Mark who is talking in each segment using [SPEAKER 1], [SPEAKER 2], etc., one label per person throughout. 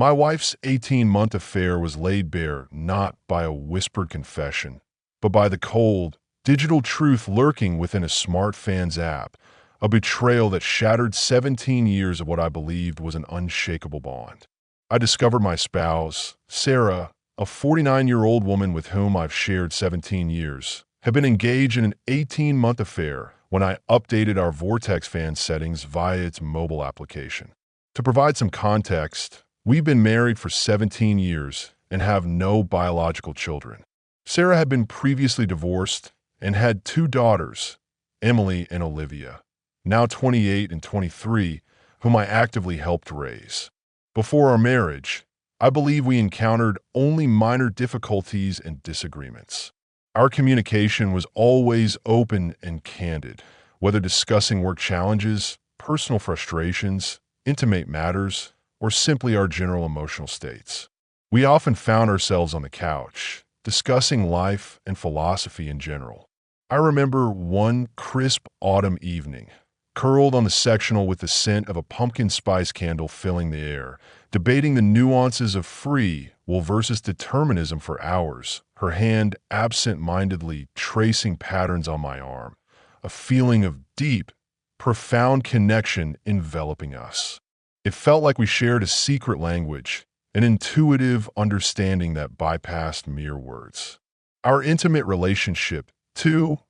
[SPEAKER 1] My wife's 18-month affair was laid bare not by a whispered confession, but by the cold, digital truth lurking within a smart fan's app, a betrayal that shattered 17 years of what I believed was an unshakable bond. I discovered my spouse, Sarah, a 49-year-old woman with whom I've shared 17 years, had been engaged in an 18-month affair when I updated our Vortex fan settings via its mobile application. To provide some context, we've been married for 17 years and have no biological children. Sarah had been previously divorced and had two daughters, Emily and Olivia, now 28 and 23, whom I actively helped raise. Before our marriage, I believe we encountered only minor difficulties and disagreements. Our communication was always open and candid, whether discussing work challenges, personal frustrations, intimate matters, or simply our general emotional states. We often found ourselves on the couch, discussing life and philosophy in general. I remember one crisp autumn evening, curled on the sectional with the scent of a pumpkin spice candle filling the air, debating the nuances of free will versus determinism for hours, her hand absent-mindedly tracing patterns on my arm, a feeling of deep, profound connection enveloping us. It felt like we shared a secret language, an intuitive understanding that bypassed mere words. Our intimate relationship, too,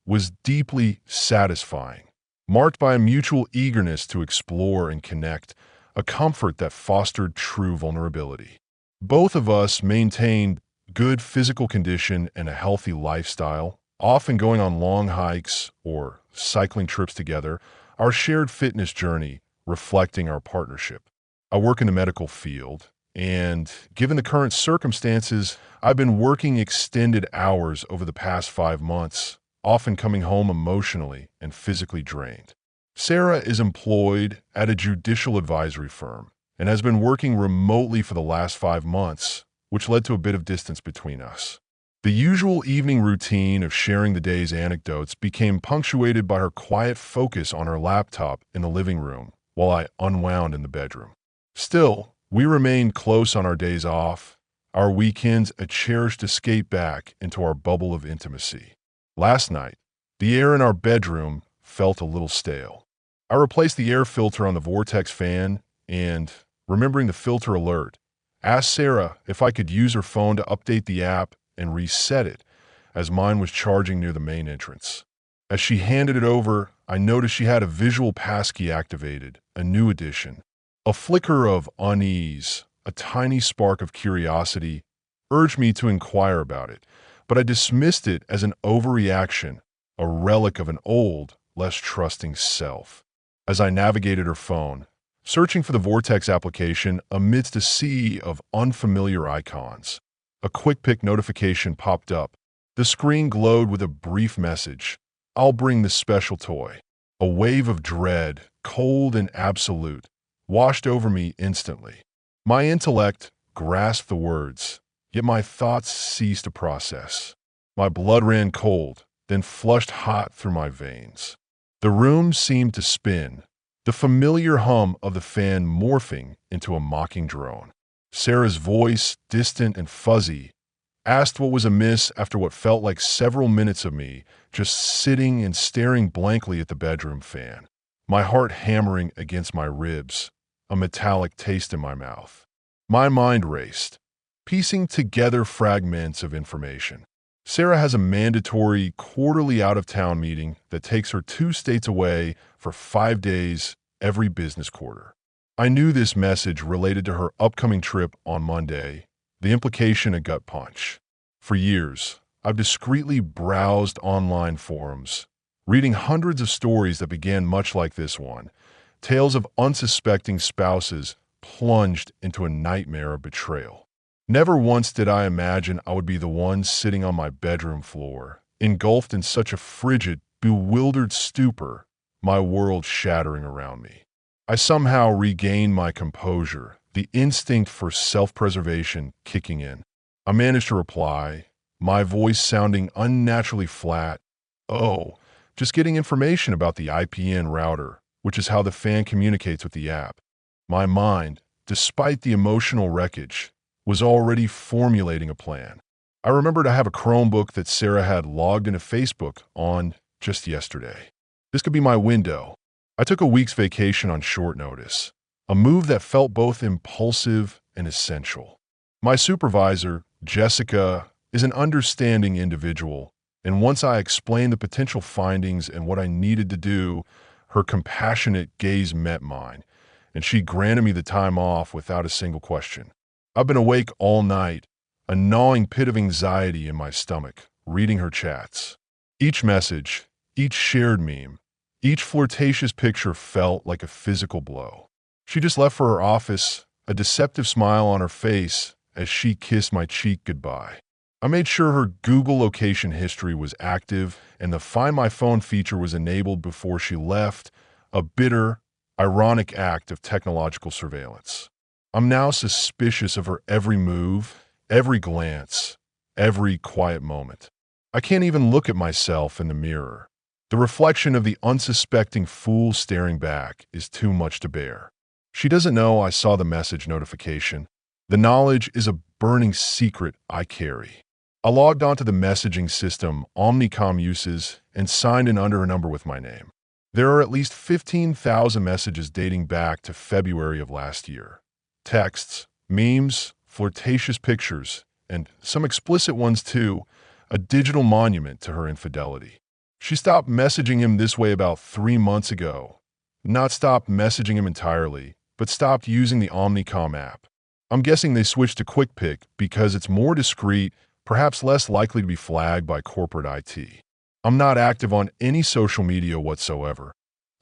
[SPEAKER 1] was deeply satisfying, marked by a mutual eagerness to explore and connect, a comfort that fostered true vulnerability. Both of us maintained good physical condition and a healthy lifestyle, often going on long hikes or cycling trips together, our shared fitness journey reflecting our partnership. I work in the medical field, and given the current circumstances, I've been working extended hours over the past 5 months, often coming home emotionally and physically drained. Sarah is employed at a judicial advisory firm and has been working remotely for the last 5 months, which led to a bit of distance between us. The usual evening routine of sharing the day's anecdotes became punctuated by her quiet focus on her laptop in the living room while I unwound in the bedroom. Still, we remained close on our days off, our weekends a cherished escape back into our bubble of intimacy. Last night, the air in our bedroom felt a little stale. I replaced the air filter on the Vortex fan and, remembering the filter alert, asked Sarah if I could use her phone to update the app and reset it, as mine was charging near the main entrance. As she handed it over, I noticed she had a visual passkey activated, a new addition. A flicker of unease, a tiny spark of curiosity, urged me to inquire about it, but I dismissed it as an overreaction, a relic of an old, less trusting self. As I navigated her phone, searching for the Vortex application amidst a sea of unfamiliar icons, a quick pick notification popped up. The screen glowed with a brief message, "I'll bring this special toy." A wave of dread, cold and absolute, washed over me instantly. My intellect grasped the words, yet my thoughts ceased to process. My blood ran cold, then flushed hot through my veins. The room seemed to spin, the familiar hum of the fan morphing into a mocking drone. Sarah's voice, distant and fuzzy, asked what was amiss after what felt like several minutes of me just sitting and staring blankly at the bedroom fan, my heart hammering against my ribs, a metallic taste in my mouth. My mind raced, piecing together fragments of information. Sarah has a mandatory quarterly out-of-town meeting that takes her 2 states away for 5 days every business quarter. I knew this message related to her upcoming trip on Monday, the implication a gut punch. For years, I've discreetly browsed online forums, reading hundreds of stories that began much like this one, tales of unsuspecting spouses plunged into a nightmare of betrayal. Never once did I imagine I would be the one sitting on my bedroom floor, engulfed in such a frigid, bewildered stupor, my world shattering around me. I somehow regained my composure, the instinct for self-preservation kicking in. I managed to reply, my voice sounding unnaturally flat. "Oh, just getting information about the IPN router, which is how the fan communicates with the app." My mind, despite the emotional wreckage, was already formulating a plan. I remembered I have a Chromebook that Sarah had logged into Facebook on just yesterday. This could be my window. I took a week's vacation on short notice, a move that felt both impulsive and essential. My supervisor, Jessica, is an understanding individual, and once I explained the potential findings and what I needed to do, her compassionate gaze met mine, and she granted me the time off without a single question. I've been awake all night, a gnawing pit of anxiety in my stomach, reading her chats. Each message, each shared meme, each flirtatious picture felt like a physical blow. She just left for her office, a deceptive smile on her face as she kissed my cheek goodbye. I made sure her Google location history was active and the Find My Phone feature was enabled before she left, a bitter, ironic act of technological surveillance. I'm now suspicious of her every move, every glance, every quiet moment. I can't even look at myself in the mirror. The reflection of the unsuspecting fool staring back is too much to bear. She doesn't know I saw the message notification. The knowledge is a burning secret I carry. I logged onto the messaging system Omnicom uses and signed in under her number with my name. There are at least 15,000 messages dating back to February of last year. Texts, memes, flirtatious pictures, and some explicit ones too, a digital monument to her infidelity. She stopped messaging him this way about 3 months ago. Not stopped messaging him entirely, but stopped using the Omnicom app. I'm guessing they switched to QuickPick because it's more discreet, perhaps less likely to be flagged by corporate IT. I'm not active on any social media whatsoever.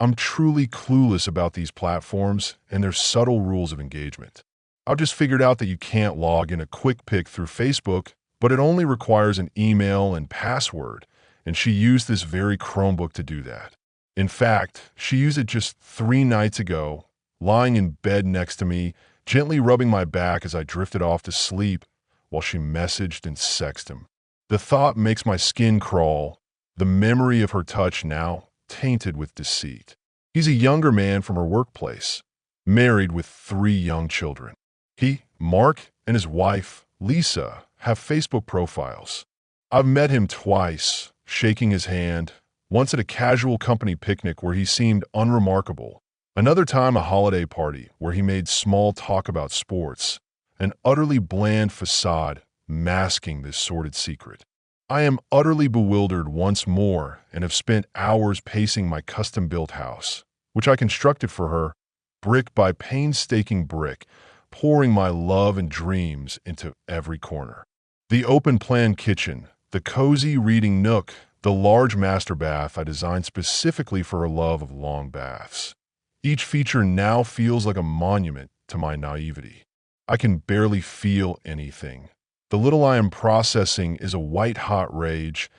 [SPEAKER 1] I'm truly clueless about these platforms and their subtle rules of engagement. I've just figured out that you can't log in a QuickPick through Facebook, but it only requires an email and password, and she used this very Chromebook to do that. In fact, she used it just 3 nights ago, lying in bed next to me, gently rubbing my back as I drifted off to sleep while she messaged and sexted him. The thought makes my skin crawl, the memory of her touch now tainted with deceit. He's a younger man from her workplace, married with 3 young children. He, Mark, and his wife, Lisa, have Facebook profiles. I've met him twice, shaking his hand, once at a casual company picnic where he seemed unremarkable, another time a holiday party where he made small talk about sports, an utterly bland facade masking this sordid secret. I am utterly bewildered once more and have spent hours pacing my custom-built house, which I constructed for her, brick by painstaking brick, pouring my love and dreams into every corner. The open-plan kitchen, the cozy reading nook, the large master bath I designed specifically for her love of long baths. Each feature now feels like a monument to my naivety. I can barely feel anything. The little I am processing is a white-hot rage,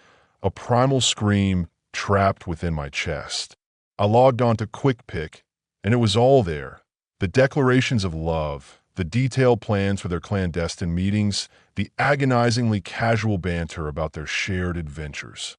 [SPEAKER 1] a primal scream trapped within my chest. I logged onto QuickPick, and it was all there. The declarations of love, the detailed plans for their clandestine meetings, the agonizingly casual banter about their shared adventures.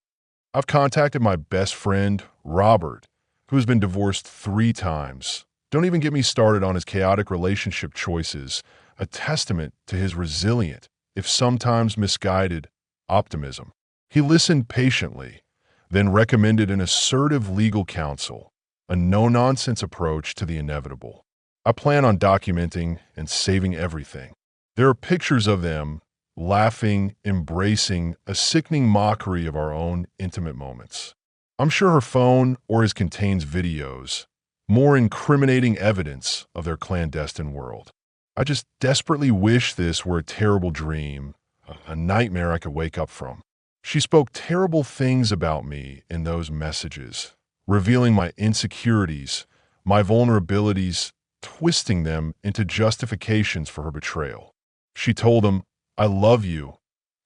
[SPEAKER 1] I've contacted my best friend, Robert, who has been divorced 3 times. Don't even get me started on his chaotic relationship choices, a testament to his resilient, if sometimes misguided, optimism. He listened patiently, then recommended an assertive legal counsel, a no-nonsense approach to the inevitable. I plan on documenting and saving everything. There are pictures of them, laughing, embracing, a sickening mockery of our own intimate moments. I'm sure her phone or his contains videos, more incriminating evidence of their clandestine world. I just desperately wish this were a terrible dream, a nightmare I could wake up from. She spoke terrible things about me in those messages, revealing my insecurities, my vulnerabilities, twisting them into justifications for her betrayal. She told him, "I love you,"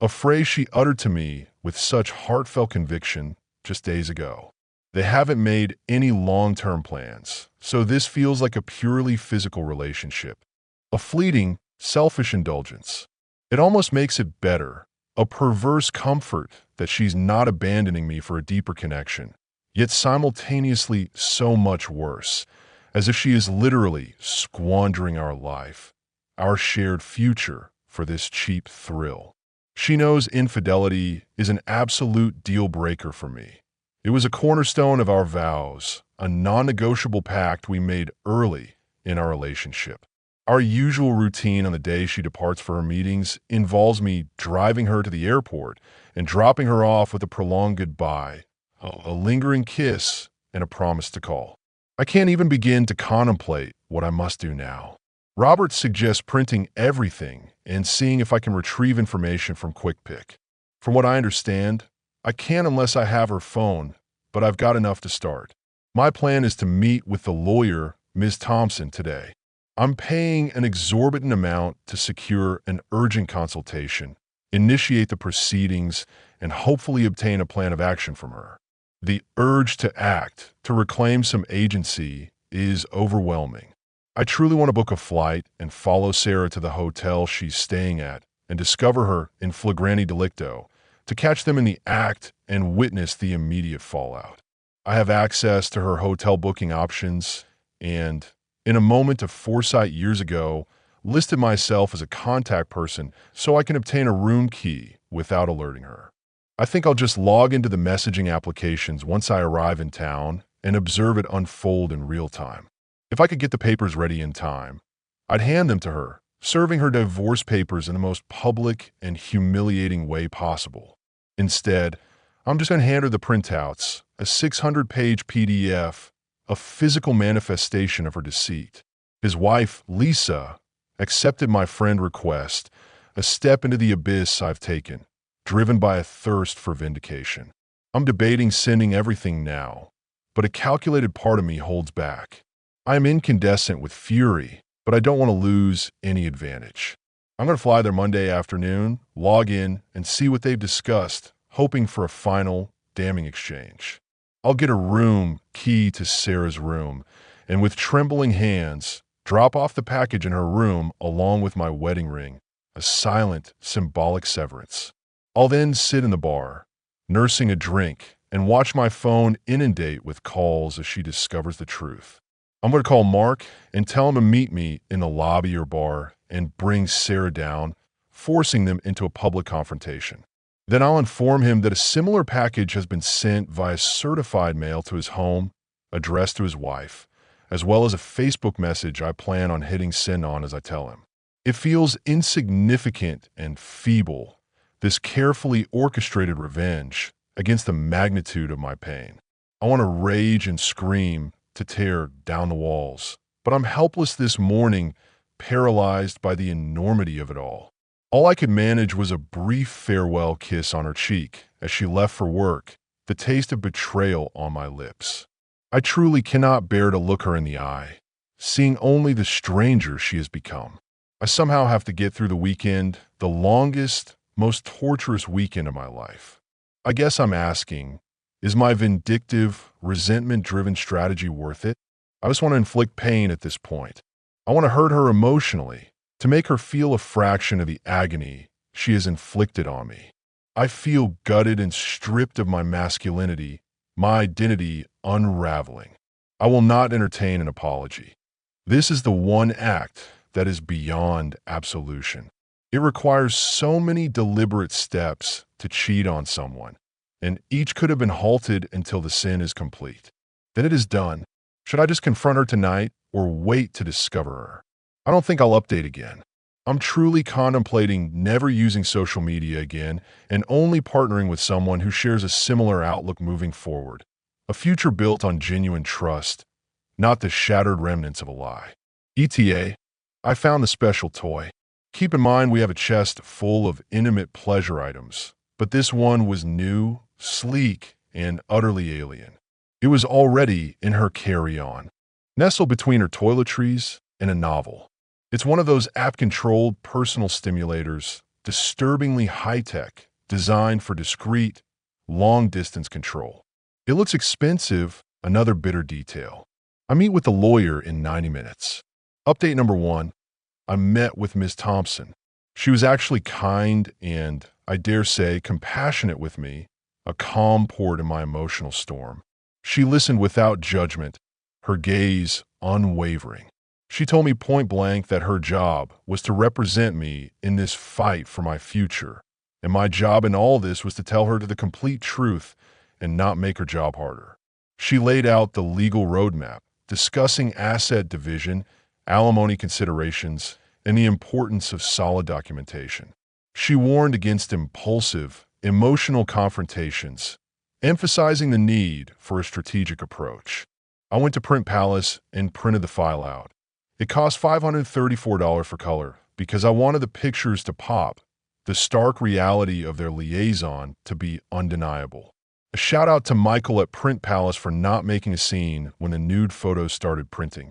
[SPEAKER 1] a phrase she uttered to me with such heartfelt conviction just days ago. They haven't made any long-term plans, so this feels like a purely physical relationship. A fleeting, selfish indulgence. It almost makes it better, a perverse comfort that she's not abandoning me for a deeper connection, yet simultaneously so much worse, as if she is literally squandering our life, our shared future, for this cheap thrill. She knows infidelity is an absolute deal breaker for me. It was a cornerstone of our vows, a non-negotiable pact we made early in our relationship. Our usual routine on the day she departs for her meetings involves me driving her to the airport and dropping her off with a prolonged goodbye, a lingering kiss, and a promise to call. I can't even begin to contemplate what I must do now. Robert suggests printing everything and seeing if I can retrieve information from QuickPick. From what I understand, I can't unless I have her phone, but I've got enough to start. My plan is to meet with the lawyer, Ms. Thompson, today. I'm paying an exorbitant amount to secure an urgent consultation, initiate the proceedings, and hopefully obtain a plan of action from her. The urge to act, to reclaim some agency, is overwhelming. I truly want to book a flight and follow Sarah to the hotel she's staying at and discover her in flagrante delicto, to catch them in the act and witness the immediate fallout. I have access to her hotel booking options and, in a moment of foresight years ago, listed myself as a contact person so I can obtain a room key without alerting her. I think I'll just log into the messaging applications once I arrive in town and observe it unfold in real time. If I could get the papers ready in time, I'd hand them to her, serving her divorce papers in the most public and humiliating way possible. Instead, I'm just going to hand her the printouts, a 600-page PDF, a physical manifestation of her deceit. His wife, Lisa, accepted my friend request, a step into the abyss I've taken, driven by a thirst for vindication. I'm debating sending everything now, but a calculated part of me holds back. I am incandescent with fury, but I don't want to lose any advantage. I'm going to fly there Monday afternoon, log in, and see what they've discussed, hoping for a final, damning exchange. I'll get a room key to Sarah's room, and with trembling hands, drop off the package in her room along with my wedding ring, a silent, symbolic severance. I'll then sit in the bar, nursing a drink, and watch my phone inundate with calls as she discovers the truth. I'm going to call Mark and tell him to meet me in the lobby or bar and bring Sarah down, forcing them into a public confrontation. Then I'll inform him that a similar package has been sent via certified mail to his home, addressed to his wife, as well as a Facebook message I plan on hitting send on as I tell him. It feels insignificant and feeble, this carefully orchestrated revenge against the magnitude of my pain. I want to rage and scream, to tear down the walls, but I'm helpless this morning, paralyzed by the enormity of it all. All I could manage was a brief farewell kiss on her cheek as she left for work, the taste of betrayal on my lips. I truly cannot bear to look her in the eye, seeing only the stranger she has become. I somehow have to get through the weekend, the longest, most torturous weekend of my life. I guess I'm asking, is my vindictive, resentment-driven strategy worth it? I just want to inflict pain at this point. I want to hurt her emotionally, to make her feel a fraction of the agony she has inflicted on me. I feel gutted and stripped of my masculinity, my identity unraveling. I will not entertain an apology. This is the one act that is beyond absolution. It requires so many deliberate steps to cheat on someone, and each could have been halted until the sin is complete. Then it is done. Should I just confront her tonight or wait to discover her? I don't think I'll update again. I'm truly contemplating never using social media again and only partnering with someone who shares a similar outlook moving forward. A future built on genuine trust, not the shattered remnants of a lie. ETA, I found the special toy. Keep in mind we have a chest full of intimate pleasure items, but this one was new, sleek, and utterly alien. It was already in her carry-on, nestled between her toiletries and a novel. It's one of those app-controlled personal stimulators, disturbingly high-tech, designed for discreet, long-distance control. It looks expensive, another bitter detail. I meet with the lawyer in 90 minutes. Update number 1. I met with Ms. Thompson. She was actually kind and, I dare say, compassionate with me, a calm port in my emotional storm. She listened without judgment, her gaze unwavering. She told me point blank that her job was to represent me in this fight for my future, and my job in all this was to tell her the complete truth and not make her job harder. She laid out the legal roadmap, discussing asset division, alimony considerations, and the importance of solid documentation. She warned against impulsive, emotional confrontations, emphasizing the need for a strategic approach. I went to Print Palace and printed the file out. It cost $534 for color because I wanted the pictures to pop, the stark reality of their liaison to be undeniable. A shout out to Michael at Print Palace for not making a scene when the nude photos started printing.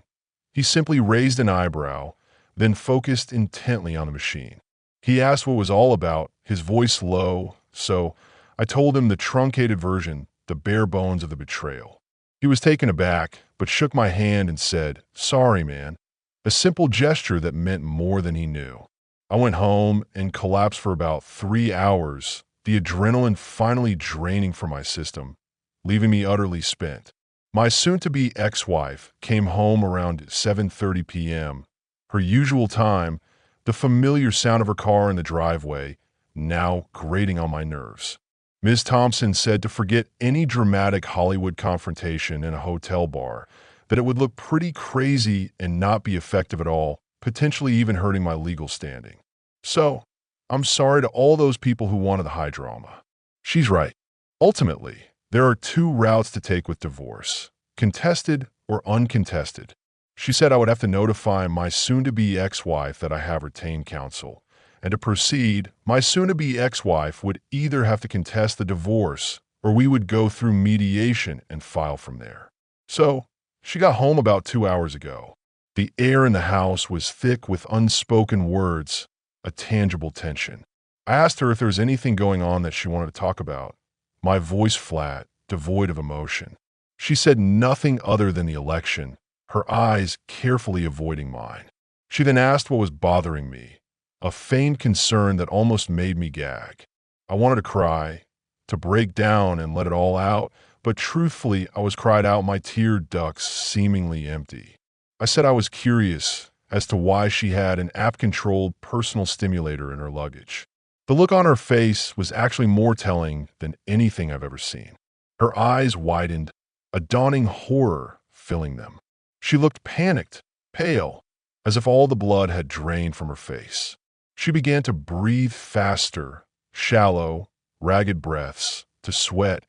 [SPEAKER 1] He simply raised an eyebrow, then focused intently on the machine. He asked what it was all about, his voice low, so I told him the truncated version, the bare bones of the betrayal. He was taken aback, but shook my hand and said, "Sorry, man." A simple gesture that meant more than he knew. I went home and collapsed for about 3 hours, the adrenaline finally draining from my system, leaving me utterly spent. My soon-to-be ex-wife came home around 7:30 p.m., her usual time, the familiar sound of her car in the driveway, now grating on my nerves. Ms. Thompson said to forget any dramatic Hollywood confrontation in a hotel bar, that it would look pretty crazy and not be effective at all, potentially even hurting my legal standing. So, I'm sorry to all those people who wanted the high drama. She's right. Ultimately, there are 2 routes to take with divorce, contested or uncontested. She said I would have to notify my soon-to-be ex-wife that I have retained counsel, and to proceed, my soon-to-be ex-wife would either have to contest the divorce or we would go through mediation and file from there. So, she got home about 2 hours ago. The air in the house was thick with unspoken words, a tangible tension. I asked her if there was anything going on that she wanted to talk about, my voice flat, devoid of emotion. She said nothing other than the election, her eyes carefully avoiding mine. She then asked what was bothering me, a feigned concern that almost made me gag. I wanted to cry, to break down and let it all out, but truthfully, I was cried out, my tear ducts seemingly empty. I said I was curious as to why she had an app-controlled personal stimulator in her luggage. The look on her face was actually more telling than anything I've ever seen. Her eyes widened, a dawning horror filling them. She looked panicked, pale, as if all the blood had drained from her face. She began to breathe faster, shallow, ragged breaths, to sweat,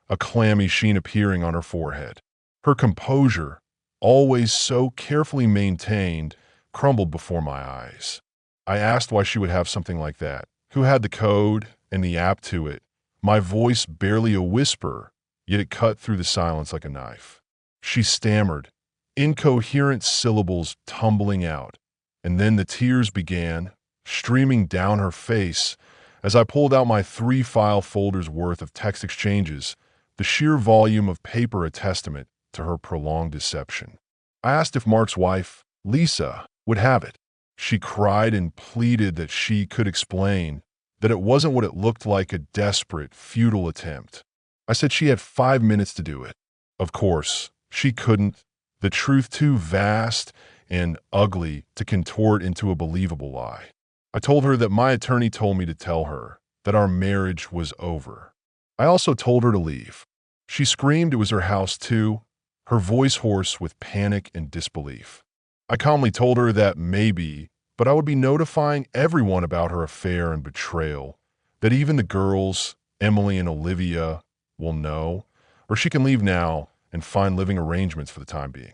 [SPEAKER 1] a clammy sheen appearing on her forehead. Her composure, always so carefully maintained, crumbled before my eyes. I asked why she would have something like that, who had the code and the app to it, my voice barely a whisper, yet it cut through the silence like a knife. She stammered, incoherent syllables tumbling out, and then the tears began, streaming down her face, as I pulled out my 3 file folders worth of text exchanges, the sheer volume of paper a testament to her prolonged deception. I asked if Mark's wife, Lisa, would have it. She cried and pleaded that she could explain, that it wasn't what it looked like, a desperate, futile attempt. I said she had 5 minutes to do it. Of course, she couldn't, the truth too vast and ugly to contort into a believable lie. I told her that my attorney told me to tell her that our marriage was over. I also told her to leave. She screamed it was her house too, her voice hoarse with panic and disbelief. I calmly told her that maybe, but I would be notifying everyone about her affair and betrayal, that even the girls, Emily and Olivia, will know, or she can leave now and find living arrangements for the time being.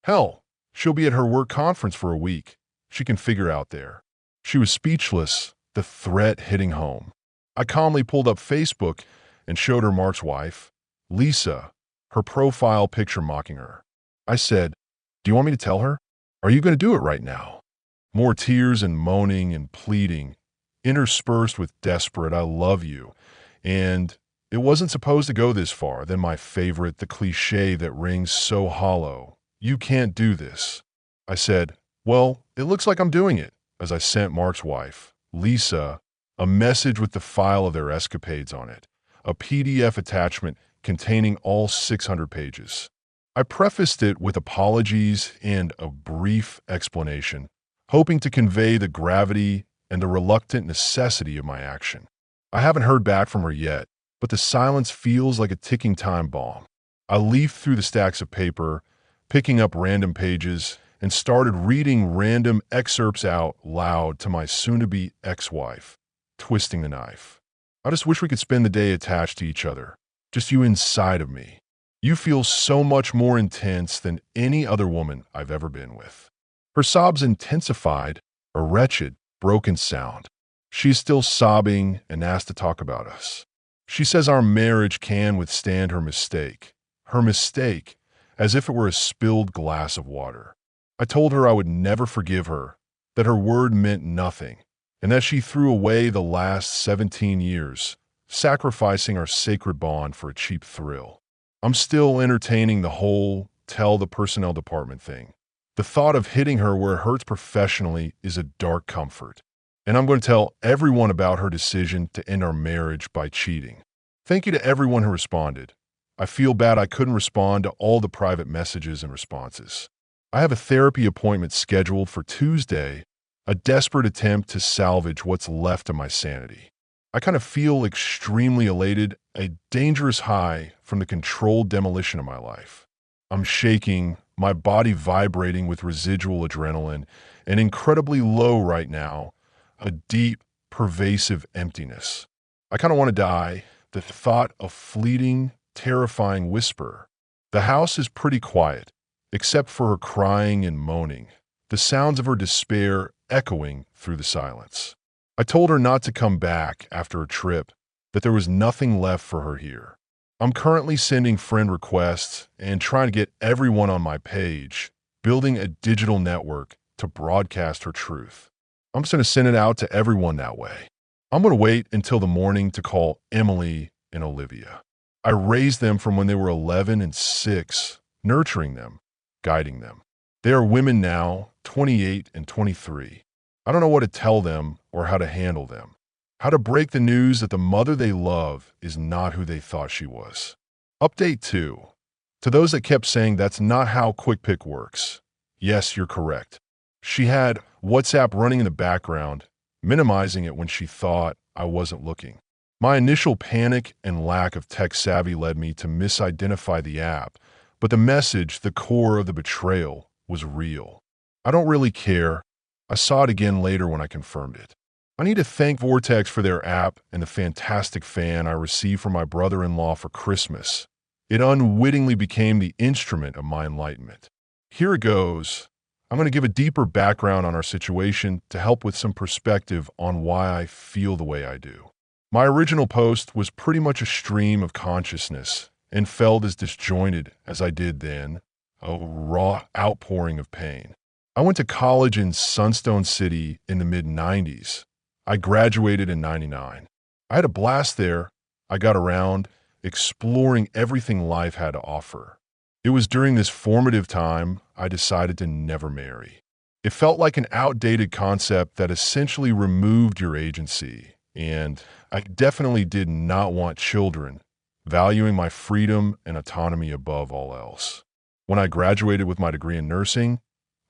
[SPEAKER 1] Hell, she'll be at her work conference for a week. She can figure out there. She was speechless, the threat hitting home. I calmly pulled up Facebook and showed her Mark's wife, Lisa, her profile picture mocking her. I said, "Do you want me to tell her? Are you going to do it right now?" More tears and moaning and pleading, interspersed with desperate, "I love you." And it wasn't supposed to go this far. Then my favorite, the cliche that rings so hollow, "You can't do this." I said, "Well, it looks like I'm doing it," as I sent Mark's wife, Lisa, a message with the file of their escapades on it, a PDF attachment containing all 600 pages. I prefaced it with apologies and a brief explanation, hoping to convey the gravity and the reluctant necessity of my action. I haven't heard back from her yet, but the silence feels like a ticking time bomb. I leafed through the stacks of paper, picking up random pages, and started reading random excerpts out loud to my soon-to-be ex-wife, twisting the knife. I just wish we could spend the day attached to each other, just you inside of me. You feel so much more intense than any other woman I've ever been with. Her sobs intensified, a wretched, broken sound. She's still sobbing and asked to talk about us. She says our marriage can withstand her mistake. Her mistake, as if it were a spilled glass of water. I told her I would never forgive her, that her word meant nothing, and that she threw away the last 17 years, sacrificing our sacred bond for a cheap thrill. I'm still entertaining the whole tell the personnel department thing. The thought of hitting her where it hurts professionally is a dark comfort. And I'm going to tell everyone about her decision to end our marriage by cheating. Thank you to everyone who responded. I feel bad I couldn't respond to all the private messages and responses. I have a therapy appointment scheduled for Tuesday, a desperate attempt to salvage what's left of my sanity. I kind of feel extremely elated, a dangerous high from the controlled demolition of my life. I'm shaking, my body vibrating with residual adrenaline, and incredibly low right now, a deep, pervasive emptiness. I kind of want to die, the thought of fleeting, terrifying whisper. The house is pretty quiet, except for her crying and moaning, the sounds of her despair echoing through the silence. I told her not to come back after a trip, that there was nothing left for her here. I'm currently sending friend requests and trying to get everyone on my page, building a digital network to broadcast her truth. I'm just going to send it out to everyone that way. I'm going to wait until the morning to call Emily and Olivia. I raised them from when they were 11 and 6, nurturing them, guiding them. They are women now, 28 and 23. I don't know what to tell them or how to handle them. How to break the news that the mother they love is not who they thought she was. Update 2. To those that kept saying that's not how QuickPick works. Yes, you're correct. She had WhatsApp running in the background, minimizing it when she thought I wasn't looking. My initial panic and lack of tech savvy led me to misidentify the app, but the message, the core of the betrayal, was real. I don't really care. I saw it again later when I confirmed it. I need to thank Vortex for their app and the fantastic fan I received from my brother-in-law for Christmas. It unwittingly became the instrument of my enlightenment. Here it goes. I'm going to give a deeper background on our situation to help with some perspective on why I feel the way I do. My original post was pretty much a stream of consciousness and felt as disjointed as I did then, a raw outpouring of pain. I went to college in Sunstone City in the mid-90s. I graduated in 99. I had a blast there. I got around, exploring everything life had to offer. It was during this formative time I decided to never marry. It felt like an outdated concept that essentially removed your agency, and I definitely did not want children, valuing my freedom and autonomy above all else. When I graduated with my degree in nursing,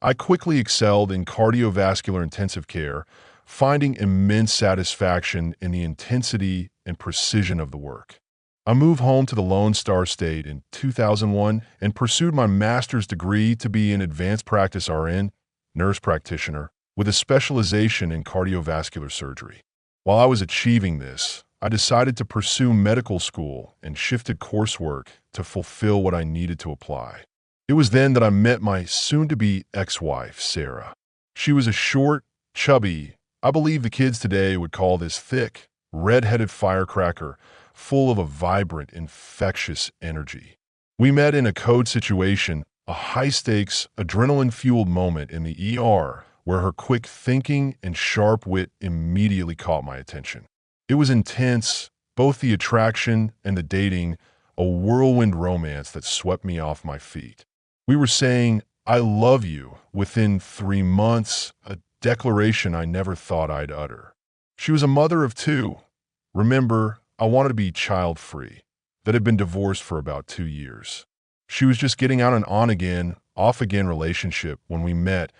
[SPEAKER 1] I quickly excelled in cardiovascular intensive care, finding immense satisfaction in the intensity and precision of the work. I moved home to the Lone Star State in 2001 and pursued my master's degree to be an advanced practice RN, nurse practitioner, with a specialization in cardiovascular surgery. While I was achieving this, I decided to pursue medical school and shifted coursework to fulfill what I needed to apply. It was then that I met my soon-to-be ex-wife, Sarah. She was a short, chubby, I believe the kids today would call this thick, red-headed firecracker, full of a vibrant, infectious energy. We met in a code situation, a high-stakes, adrenaline-fueled moment in the ER where her quick thinking and sharp wit immediately caught my attention. It was intense, both the attraction and the dating, a whirlwind romance that swept me off my feet. We were saying, "I love you," within 3 months, a declaration I never thought I'd utter. She was a mother of 2. Remember, I wanted to be child-free, that had been divorced for about 2 years. She was just getting out an on-again, off-again relationship when we met,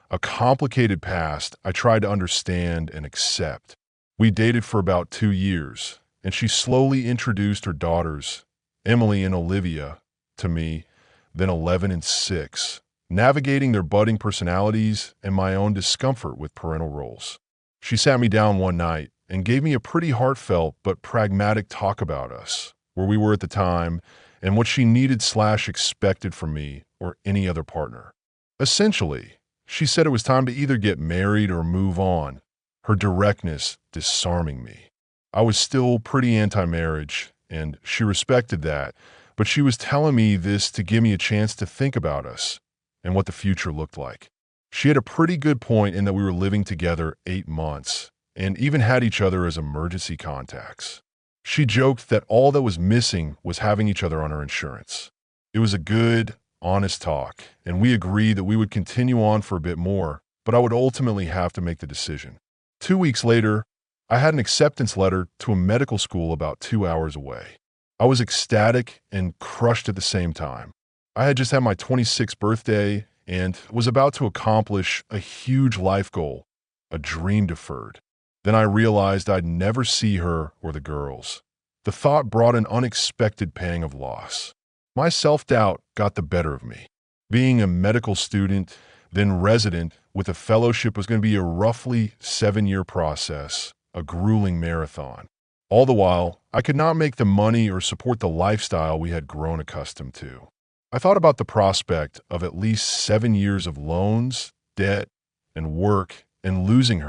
[SPEAKER 1] a complicated past I tried to understand and accept. We dated for about 2 years, and she slowly introduced her daughters, Emily and Olivia, to me, then 11 and 6, navigating their budding personalities and my own discomfort with parental roles. She sat me down one night and gave me a pretty heartfelt but pragmatic talk about us, where we were at the time, and what she needed/expected from me or any other partner. Essentially, she said it was time to either get married or move on, her directness disarming me. I was still pretty anti-marriage, and she respected that, but she was telling me this to give me a chance to think about us and what the future looked like. She had a pretty good point in that we were living together 8 months and even had each other as emergency contacts. She joked that all that was missing was having each other on our insurance. It was a good, honest talk, and we agreed that we would continue on for a bit more, but I would ultimately have to make the decision. 2 weeks later, I had an acceptance letter to a medical school about 2 hours away. I was ecstatic and crushed at the same time. I had just had my 26th birthday and was about to accomplish a huge life goal, a dream deferred. Then I realized I'd never see her or the girls. The thought brought an unexpected pang of loss. My self-doubt got the better of me. Being a medical student, then resident with a fellowship was going to be a roughly 7-year process, a grueling marathon. All the while, I could not make the money or support the lifestyle we had grown accustomed to. I thought about the prospect of at least 7 years of loans, debt, and work, and losing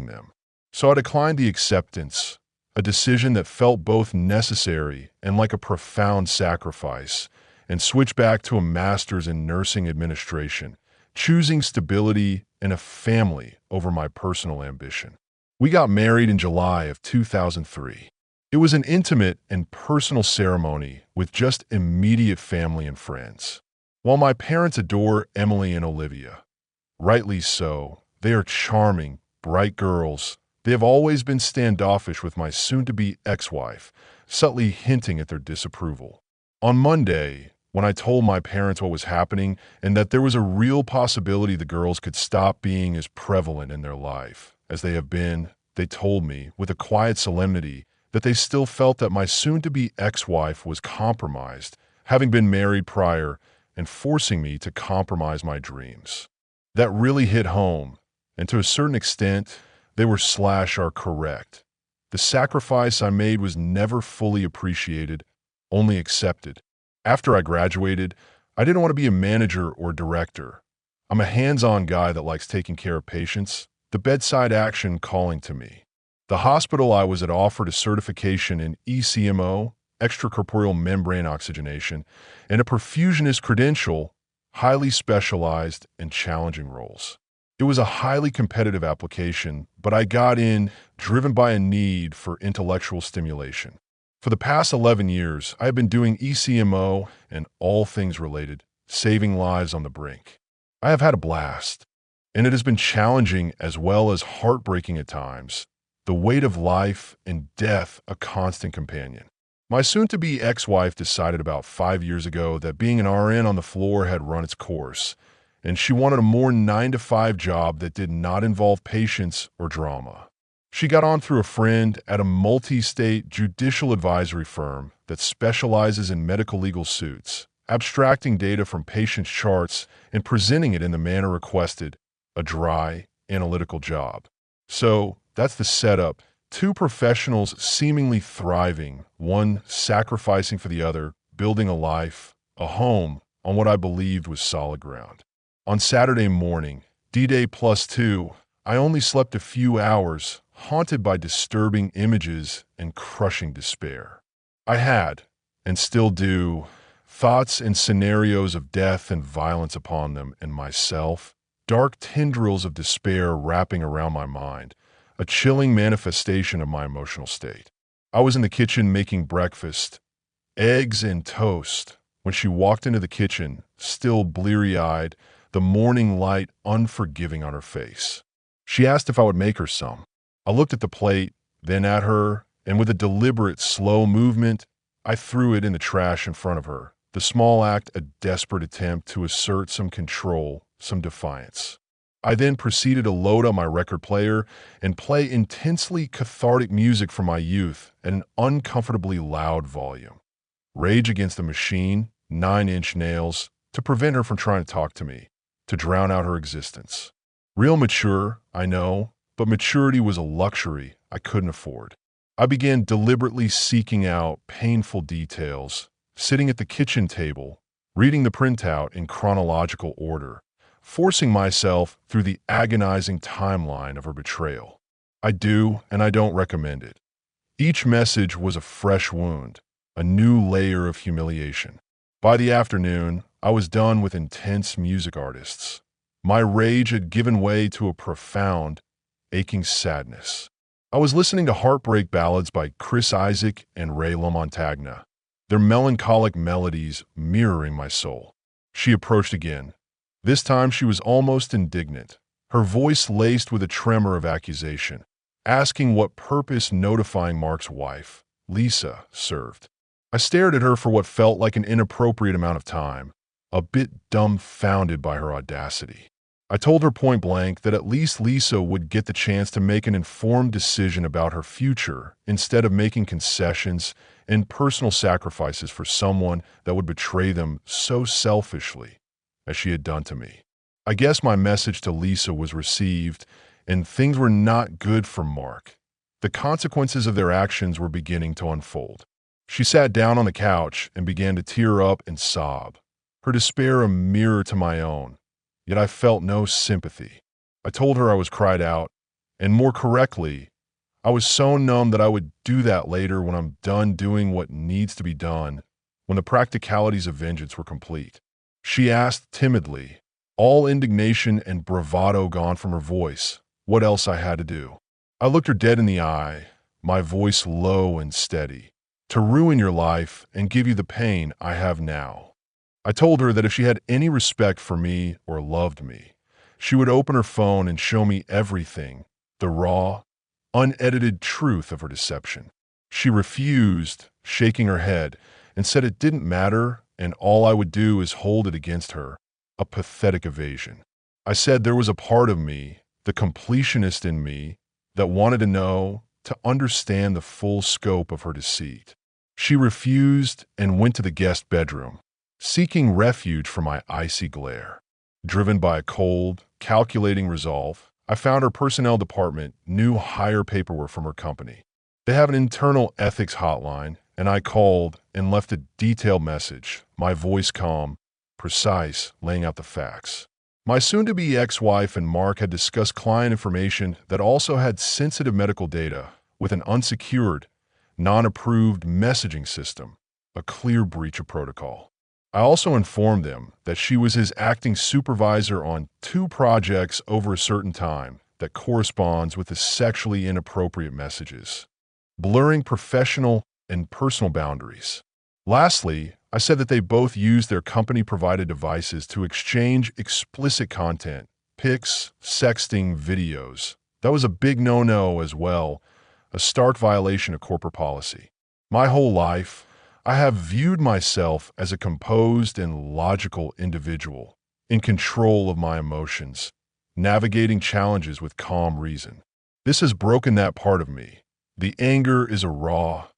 [SPEAKER 1] them. So I declined the acceptance, a decision that felt both necessary and like a profound sacrifice, and switched back to a master's in nursing administration, choosing stability and a family over my personal ambition. We got married in July of 2003. It was an intimate and personal ceremony with just immediate family and friends. While my parents adore Emily and Olivia, rightly so, they are charming, bright girls. They have always been standoffish with my soon-to-be ex-wife, subtly hinting at their disapproval. On Monday, when I told my parents what was happening and that there was a real possibility the girls could stop being as prevalent in their life as they have been, they told me, with a quiet solemnity, that they still felt that my soon-to-be ex-wife was compromised, having been married prior, and forcing me to compromise my dreams. That really hit home, and to a certain extent, they are correct. The sacrifice I made was never fully appreciated, only accepted. After I graduated, I didn't want to be a manager or director. I'm a hands-on guy that likes taking care of patients, the bedside action calling to me. The hospital I was at offered a certification in ECMO, extracorporeal membrane oxygenation, and a perfusionist credential, highly specialized and challenging roles. It was a highly competitive application, but I got in driven by a need for intellectual stimulation. For the past 11 years, I have been doing ECMO and all things related, saving lives on the brink. I have had a blast, and it has been challenging as well as heartbreaking at times, the weight of life and death a constant companion. My soon-to-be ex-wife decided about 5 years ago that being an RN on the floor had run its course, and she wanted a more 9-to-5 job that did not involve patients or drama. She got on through a friend at a multi-state judicial advisory firm that specializes in medical legal suits, abstracting data from patients' charts and presenting it in the manner requested, a dry, analytical job. So, that's the setup. 2 professionals seemingly thriving, one sacrificing for the other, building a life, a home, on what I believed was solid ground. On Saturday morning, D-Day +2, I only slept a few hours, haunted by disturbing images and crushing despair. I had, and still do, thoughts and scenarios of death and violence upon them and myself, dark tendrils of despair wrapping around my mind, a chilling manifestation of my emotional state. I was in the kitchen making breakfast, eggs and toast, when she walked into the kitchen, still bleary-eyed, the morning light unforgiving on her face. She asked if I would make her some. I looked at the plate, then at her, and with a deliberate, slow movement, I threw it in the trash in front of her, the small act a desperate attempt to assert some control, some defiance. I then proceeded to load up my record player and play intensely cathartic music from my youth at an uncomfortably loud volume. Rage Against the Machine, 9 Inch Nails, to prevent her from trying to talk to me, to drown out her existence. Real mature, I know, but maturity was a luxury I couldn't afford. I began deliberately seeking out painful details, sitting at the kitchen table, reading the printout in chronological order, forcing myself through the agonizing timeline of her betrayal. I do and I don't recommend it. Each message was a fresh wound, a new layer of humiliation. By the afternoon, I was done with intense music artists. My rage had given way to a profound, aching sadness. I was listening to heartbreak ballads by Chris Isaak and Ray LaMontagne, their melancholic melodies mirroring my soul. She approached again. This time she was almost indignant, her voice laced with a tremor of accusation, asking what purpose notifying Mark's wife, Lisa, served. I stared at her for what felt like an inappropriate amount of time, a bit dumbfounded by her audacity. I told her point blank that at least Lisa would get the chance to make an informed decision about her future instead of making concessions and personal sacrifices for someone that would betray them so selfishly as she had done to me. I guess my message to Lisa was received, and things were not good for Mark. The consequences of their actions were beginning to unfold. She sat down on the couch and began to tear up and sob, her despair a mirror to my own, yet I felt no sympathy. I told her I was cried out, and more correctly, I was so numb that I would do that later when I'm done doing what needs to be done, when the practicalities of vengeance were complete. She asked timidly, all indignation and bravado gone from her voice, what else I had to do. I looked her dead in the eye, my voice low and steady. To ruin your life and give you the pain I have now. I told her that if she had any respect for me or loved me, she would open her phone and show me everything, the raw, unedited truth of her deception. She refused, shaking her head, and said it didn't matter and all I would do is hold it against her, a pathetic evasion. I said there was a part of me, the completionist in me, that wanted to know, to understand the full scope of her deceit. She refused and went to the guest bedroom, seeking refuge from my icy glare. Driven by a cold, calculating resolve, I found her personnel department knew hire paperwork from her company. They have an internal ethics hotline, and I called and left a detailed message, my voice calm, precise, laying out the facts. My soon-to-be ex-wife and Mark had discussed client information that also had sensitive medical data with an unsecured, non-approved messaging system, a clear breach of protocol. I also informed them that she was his acting supervisor on 2 projects over a certain time that corresponds with the sexually inappropriate messages, blurring professional and personal boundaries. Lastly, I said that they both used their company-provided devices to exchange explicit content, pics, sexting, videos. That was a big no-no as well, a stark violation of corporate policy. My whole life, I have viewed myself as a composed and logical individual, in control of my emotions, navigating challenges with calm reason. This has broken that part of me. The anger is a raw,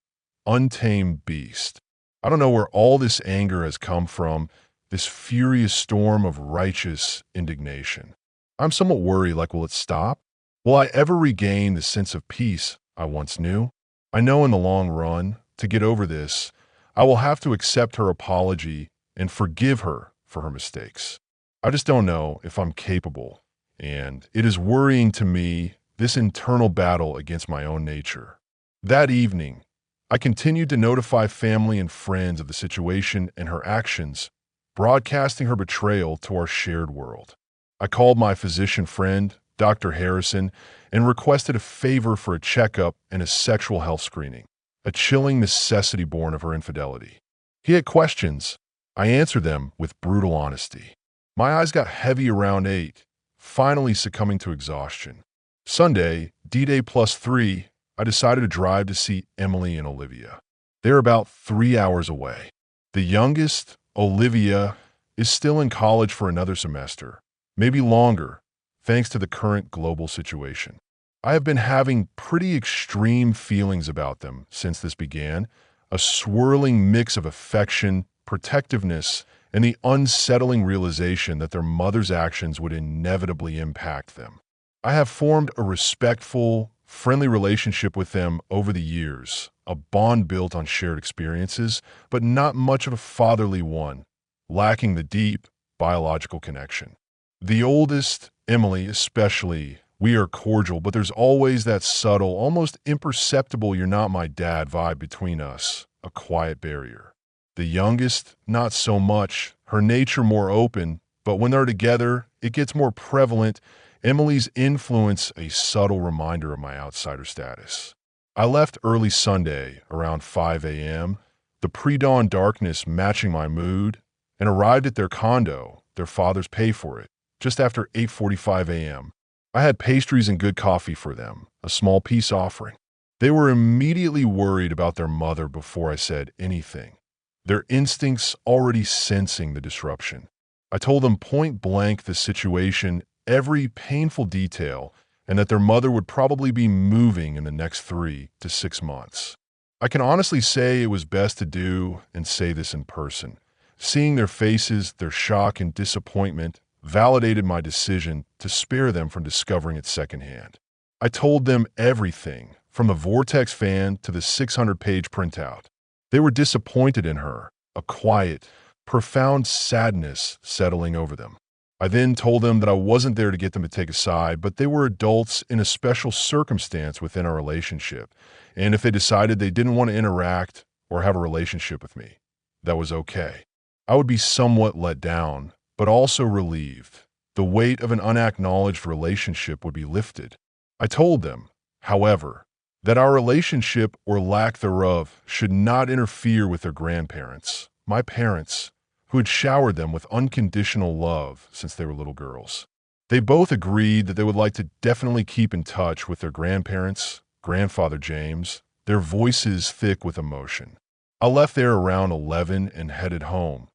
[SPEAKER 1] untamed beast. I don't know where all this anger has come from, this furious storm of righteous indignation. I'm somewhat worried, will it stop? Will I ever regain the sense of peace I once knew? I know in the long run, to get over this, I will have to accept her apology and forgive her for her mistakes. I just don't know if I'm capable, and it is worrying to me, this internal battle against my own nature. That evening, I continued to notify family and friends of the situation and her actions, broadcasting her betrayal to our shared world. I called my physician friend, Dr. Harrison, and requested a favor for a checkup and a sexual health screening, a chilling necessity born of her infidelity. He had questions. I answered them with brutal honesty. My eyes got heavy around 8, finally succumbing to exhaustion. Sunday, D-Day +3, I decided to drive to see Emily and Olivia. They're about 3 hours away. The youngest, Olivia, is still in college for another semester, maybe longer, thanks to the current global situation. I have been having pretty extreme feelings about them since this began, a swirling mix of affection, protectiveness, and the unsettling realization that their mother's actions would inevitably impact them. I have formed a respectful, friendly relationship with them over the years, a bond built on shared experiences, but not much of a fatherly one, lacking the deep biological connection. The oldest, Emily especially, we are cordial, but there's always that subtle, almost imperceptible "you're not my dad" vibe between us, a quiet barrier. The youngest, not so much, her nature more open, but when they're together, it gets more prevalent. Emily's influence, a subtle reminder of my outsider status. I left early Sunday, around 5 a.m., the pre-dawn darkness matching my mood, and arrived at their condo, their fathers pay for it, just after 8:45 a.m. I had pastries and good coffee for them, a small peace offering. They were immediately worried about their mother before I said anything, their instincts already sensing the disruption. I told them point blank the situation, every painful detail, and that their mother would probably be moving in the next 3 to 6 months. I can honestly say it was best to do and say this in person. Seeing their faces, their shock and disappointment, validated my decision to spare them from discovering it secondhand. I told them everything, from the Vortex fan to the 600-page printout. They were disappointed in her, a quiet, profound sadness settling over them. I then told them that I wasn't there to get them to take a side, but they were adults in a special circumstance within our relationship, and if they decided they didn't want to interact or have a relationship with me, that was okay. I would be somewhat let down, but also relieved. The weight of an unacknowledged relationship would be lifted. I told them, however, that our relationship or lack thereof should not interfere with their grandparents, my parents, who had showered them with unconditional love since they were little girls. They both agreed that they would like to definitely keep in touch with their grandparents, grandfather James, their voices thick with emotion. I left there around 11 and headed home.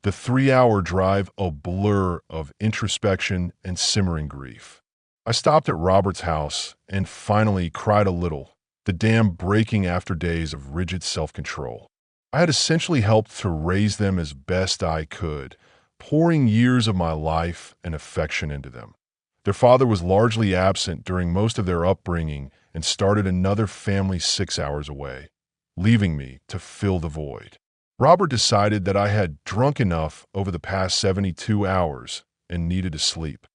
[SPEAKER 1] The 3-hour drive a blur of introspection and simmering grief. I stopped at Robert's house and finally cried a little, the dam breaking after days of rigid self-control. I had essentially helped to raise them as best I could, pouring years of my life and affection into them. Their father was largely absent during most of their upbringing and started another family 6 hours away, leaving me to fill the void. Robert decided that I had drunk enough over the past 72 hours and needed to sleep.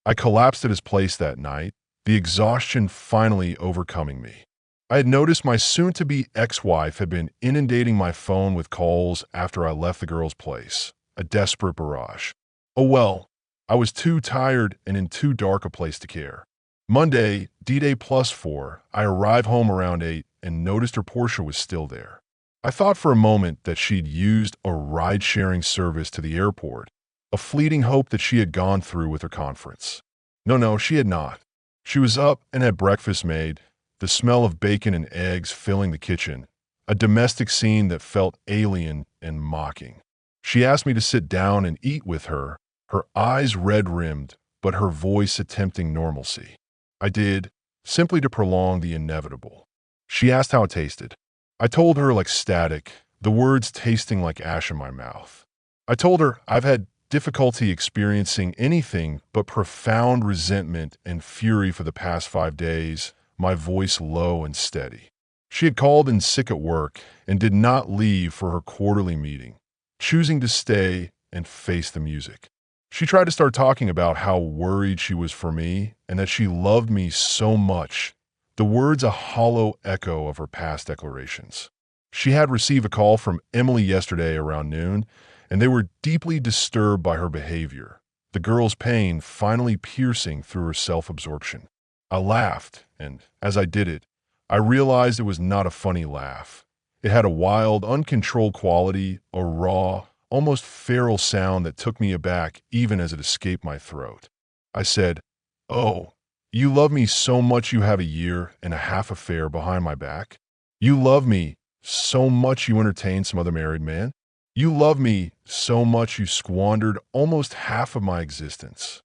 [SPEAKER 1] I collapsed at his place that night, the exhaustion finally overcoming me. I had noticed my soon-to-be ex-wife had been inundating my phone with calls after I left the girl's place, a desperate barrage. Oh well, I was too tired and in too dark a place to care. Monday, D-Day +4, I arrived home around 8 and noticed her Porsche was still there. I thought for a moment that she'd used a ride-sharing service to the airport, a fleeting hope that she had gone through with her conference. No, she had not. She was up and had breakfast made, the smell of bacon and eggs filling the kitchen, a domestic scene that felt alien and mocking. She asked me to sit down and eat with her, her eyes red-rimmed, but her voice attempting normalcy. I did, simply to prolong the inevitable. She asked how it tasted. I told her like static, the words tasting like ash in my mouth. I told her I've had difficulty experiencing anything but profound resentment and fury for the past 5 days, my voice low and steady. She had called in sick at work and did not leave for her quarterly meeting, choosing to stay and face the music. She tried to start talking about how worried she was for me and that she loved me so much, the words a hollow echo of her past declarations. She had received a call from Emily yesterday around noon, and they were deeply disturbed by her behavior, the girl's pain finally piercing through her self-absorption. I laughed, and as I did it, I realized it was not a funny laugh. It had a wild, uncontrolled quality, a raw, almost feral sound that took me aback even as it escaped my throat. I said, "Oh, you love me so much you have a 1.5-year affair behind my back? You love me so much you entertain some other married man?" You love me so much you squandered almost half of my existence.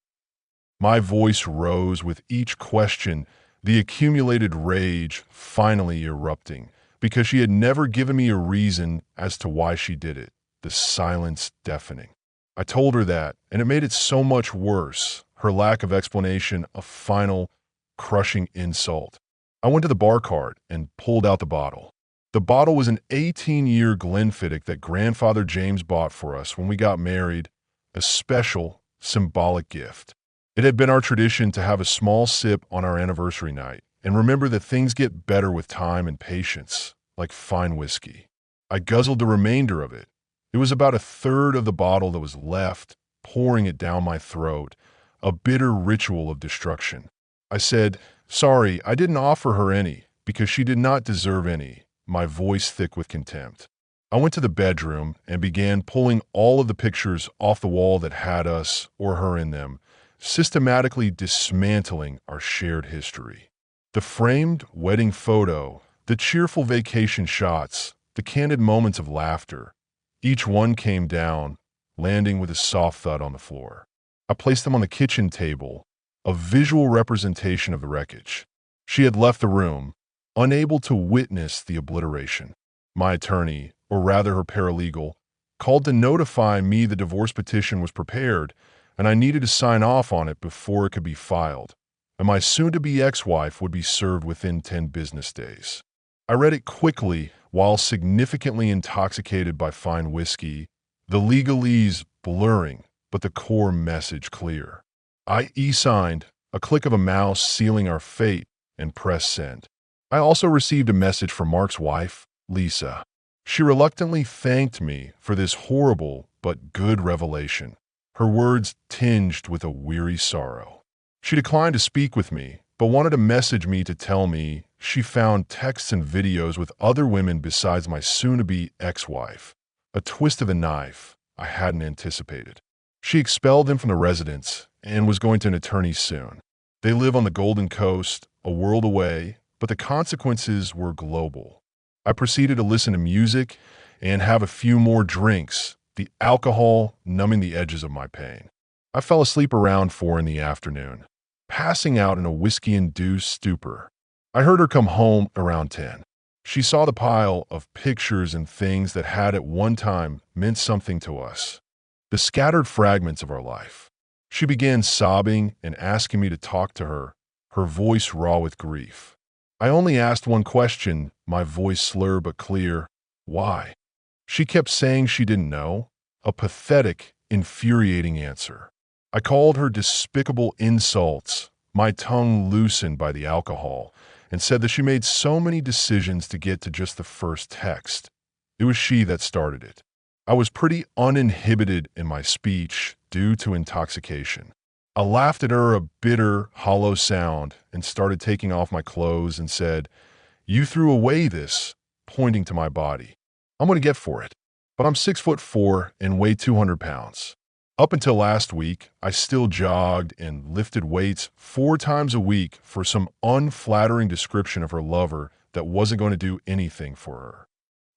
[SPEAKER 1] My voice rose with each question, the accumulated rage finally erupting, because she had never given me a reason as to why she did it, the silence deafening. I told her that, and it made it so much worse, her lack of explanation a final, crushing insult. I went to the bar cart and pulled out the bottle. The bottle was an 18-year Glenfiddich that grandfather James bought for us when we got married, a special, symbolic gift. It had been our tradition to have a small sip on our anniversary night and remember that things get better with time and patience, like fine whiskey. I guzzled the remainder of it. It was about a third of the bottle that was left, pouring it down my throat, a bitter ritual of destruction. I said, "Sorry, I didn't offer her any, because she did not deserve any," my voice thick with contempt. I went to the bedroom and began pulling all of the pictures off the wall that had us or her in them, systematically dismantling our shared history. The framed wedding photo, the cheerful vacation shots, the candid moments of laughter, each one came down, landing with a soft thud on the floor. I placed them on the kitchen table, a visual representation of the wreckage. She had left the room, unable to witness the obliteration. My attorney, or rather her paralegal, called to notify me the divorce petition was prepared and I needed to sign off on it before it could be filed, and my soon-to-be ex-wife would be served within 10 business days. I read it quickly while significantly intoxicated by fine whiskey, the legalese blurring, but the core message clear. I e-signed, a click of a mouse sealing our fate, and pressed send. I also received a message from Mark's wife, Lisa. She reluctantly thanked me for this horrible but good revelation, her words tinged with a weary sorrow. She declined to speak with me, but wanted to message me to tell me she found texts and videos with other women besides my soon-to-be ex-wife, a twist of the knife I hadn't anticipated. She expelled them from the residence and was going to an attorney soon. They live on the Golden Coast, a world away, but the consequences were global. I proceeded to listen to music and have a few more drinks, the alcohol numbing the edges of my pain. I fell asleep around 4 in the afternoon, passing out in a whiskey-induced stupor. I heard her come home around 10. She saw the pile of pictures and things that had at one time meant something to us, the scattered fragments of our life. She began sobbing and asking me to talk to her, her voice raw with grief. I only asked one question, my voice slurred but clear: why? She kept saying she didn't know, a pathetic, infuriating answer. I called her despicable insults, my tongue loosened by the alcohol, and said that she made so many decisions to get to just the first text. It was she that started it. I was pretty uninhibited in my speech due to intoxication. I laughed at her a bitter, hollow sound and started taking off my clothes and said, "You threw away this," pointing to my body. "I'm going to get for it. But I'm 6'4" and weigh 200 pounds. Up until last week, I still jogged and lifted weights 4 times a week for some unflattering description of her lover that wasn't going to do anything for her.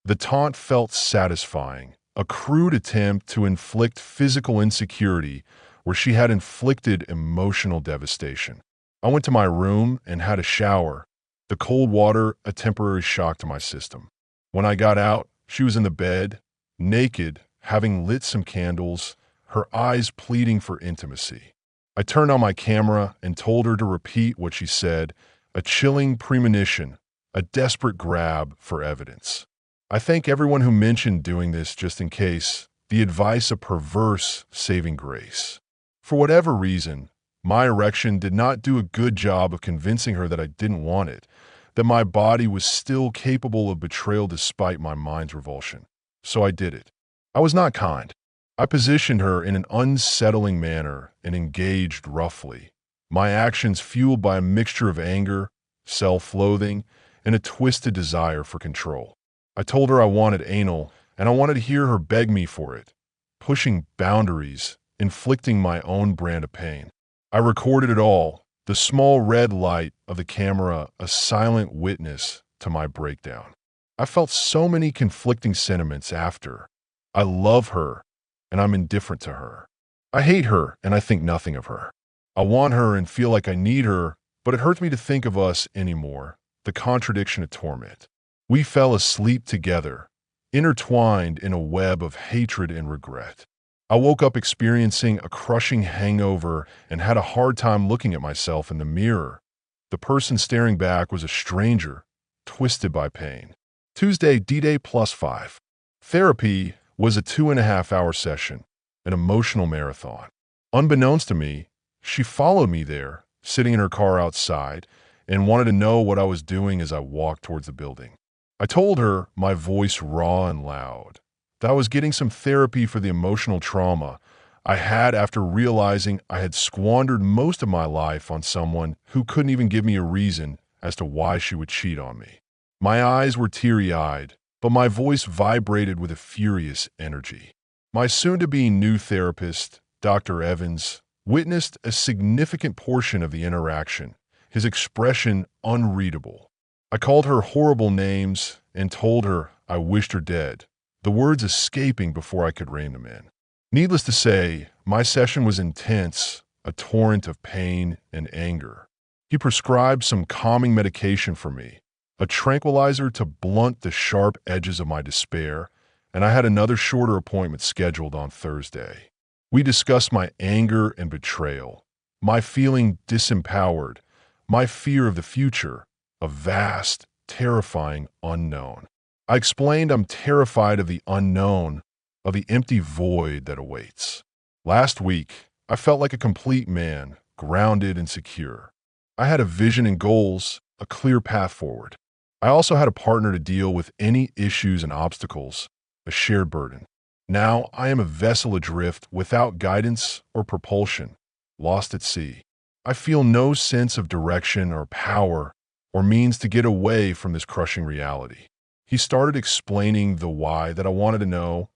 [SPEAKER 1] The taunt felt satisfying, a crude attempt to inflict physical insecurity where she had inflicted emotional devastation. I went to my room and had a shower, the cold water a temporary shock to my system. When I got out, she was in the bed, naked, having lit some candles, her eyes pleading for intimacy. I turned on my camera and told her to repeat what she said, a chilling premonition, a desperate grab for evidence. I thank everyone who mentioned doing this just in case, the advice a perverse saving grace. For whatever reason, my erection did not do a good job of convincing her that I didn't want it, that my body was still capable of betrayal despite my mind's revulsion. So I did it. I was not kind. I positioned her in an unsettling manner and engaged roughly, my actions fueled by a mixture of anger, self-loathing, and a twisted desire for control. I told her I wanted anal, and I wanted to hear her beg me for it, pushing boundaries, inflicting my own brand of pain. I recorded it all, the small red light of the camera a silent witness to my breakdown. I felt so many conflicting sentiments after. I love her, and I'm indifferent to her. I hate her, and I think nothing of her. I want her and feel like I need her, but it hurts me to think of us anymore. The contradiction of torment. We fell asleep together, intertwined in a web of hatred and regret. I woke up experiencing a crushing hangover and had a hard time looking at myself in the mirror. The person staring back was a stranger, twisted by pain. Tuesday, D-Day +5. Therapy was a 2.5-hour session, an emotional marathon. Unbeknownst to me, she followed me there, sitting in her car outside, and wanted to know what I was doing as I walked towards the building. I told her, my voice raw and loud, that I was getting some therapy for the emotional trauma I had after realizing I had squandered most of my life on someone who couldn't even give me a reason as to why she would cheat on me. My eyes were teary-eyed, but my voice vibrated with a furious energy. My soon-to-be new therapist, Dr. Evans, witnessed a significant portion of the interaction, his expression unreadable. I called her horrible names and told her I wished her dead, the words escaping before I could rein them in. Needless to say, my session was intense, a torrent of pain and anger. He prescribed some calming medication for me, a tranquilizer to blunt the sharp edges of my despair, and I had another shorter appointment scheduled on Thursday. We discussed my anger and betrayal, my feeling disempowered, my fear of the future, a vast, terrifying unknown. I explained I'm terrified of the unknown, of the empty void that awaits. Last week, I felt like a complete man, grounded and secure. I had a vision and goals, a clear path forward. I also had a partner to deal with any issues and obstacles, a shared burden. Now I am a vessel adrift without guidance or propulsion, lost at sea. I feel no sense of direction or power or means to get away from this crushing reality. He started explaining the why that I wanted to know,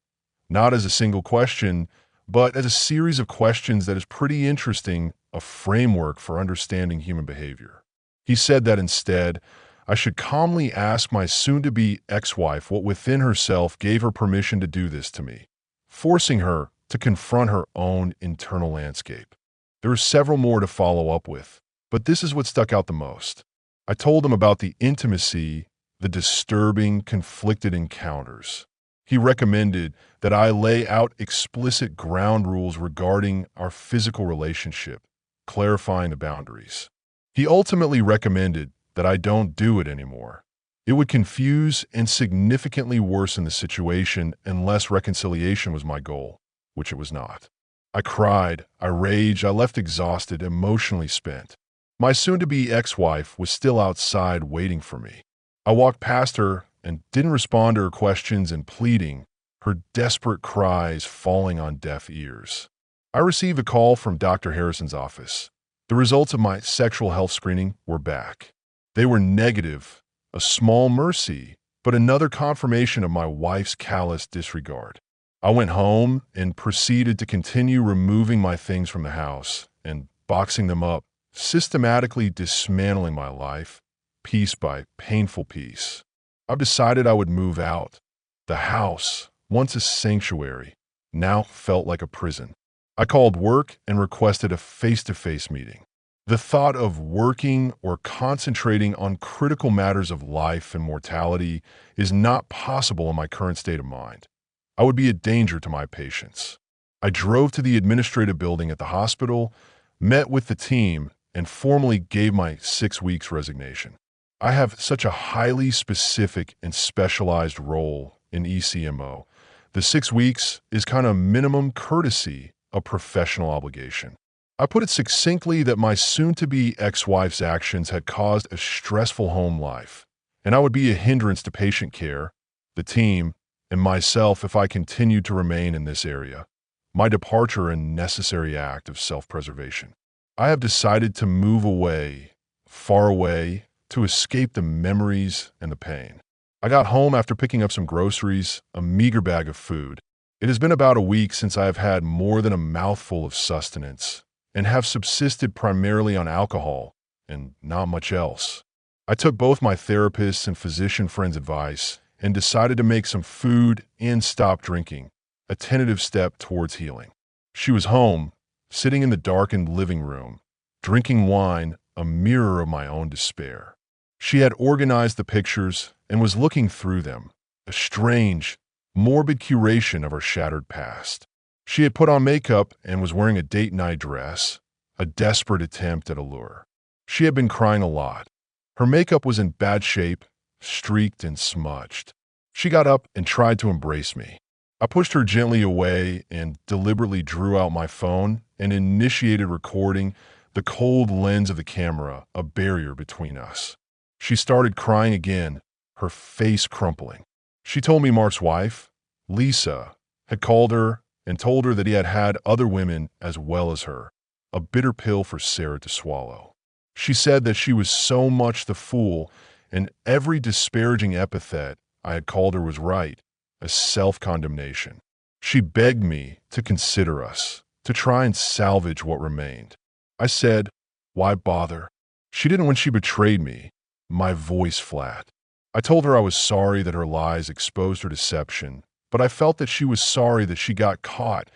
[SPEAKER 1] not as a single question, but as a series of questions that is pretty interesting, a framework for understanding human behavior. He said that instead, I should calmly ask my soon-to-be ex-wife what within herself gave her permission to do this to me, forcing her to confront her own internal landscape. There are several more to follow up with, but this is what stuck out the most. I told him about the intimacy, the disturbing, conflicted encounters. He recommended that I lay out explicit ground rules regarding our physical relationship, clarifying the boundaries. He ultimately recommended that I don't do it anymore. It would confuse and significantly worsen the situation unless reconciliation was my goal, which it was not. I cried, I raged, I left exhausted, emotionally spent. My soon-to-be ex-wife was still outside waiting for me. I walked past her and didn't respond to her questions and pleading, her desperate cries falling on deaf ears. I received a call from Dr. Harrison's office. The results of my sexual health screening were back. They were negative, a small mercy, but another confirmation of my wife's callous disregard. I went home and proceeded to continue removing my things from the house and boxing them up, systematically dismantling my life, piece by painful piece. I've decided I would move out. The house, once a sanctuary, now felt like a prison. I called work and requested a face-to-face meeting. The thought of working or concentrating on critical matters of life and mortality is not possible in my current state of mind. I would be a danger to my patients. I drove to the administrative building at the hospital, met with the team, and formally gave my 6 weeks resignation. I have such a highly specific and specialized role in ECMO. The 6 weeks is kind of minimum courtesy, a professional obligation. I put it succinctly that my soon-to-be ex-wife's actions had caused a stressful home life, and I would be a hindrance to patient care, the team, and myself if I continued to remain in this area. My departure a necessary act of self-preservation. I have decided to move away, far away, to escape the memories and the pain. I got home after picking up some groceries, a meager bag of food. It has been about a week since I have had more than a mouthful of sustenance and have subsisted primarily on alcohol and not much else. I took both my therapist's and physician friend's advice and decided to make some food and stop drinking, a tentative step towards healing. She was home, sitting in the darkened living room, drinking wine, a mirror of my own despair. She had organized the pictures and was looking through them, a strange, morbid curation of her shattered past. She had put on makeup and was wearing a date night dress, a desperate attempt at allure. She had been crying a lot. Her makeup was in bad shape, streaked and smudged. She got up and tried to embrace me. I pushed her gently away and deliberately drew out my phone and initiated recording, the cold lens of the camera a barrier between us. She started crying again, her face crumpling. She told me Mark's wife, Lisa, had called her and told her that he had had other women as well as her, a bitter pill for Sarah to swallow. She said that she was so much the fool, and every disparaging epithet I had called her was right, a self-condemnation. She begged me to consider us, to try and salvage what remained. I said, why bother? She didn't when she betrayed me, my voice flat. I told her I was sorry that her lies exposed her deception, but I felt that she was sorry that she got caught,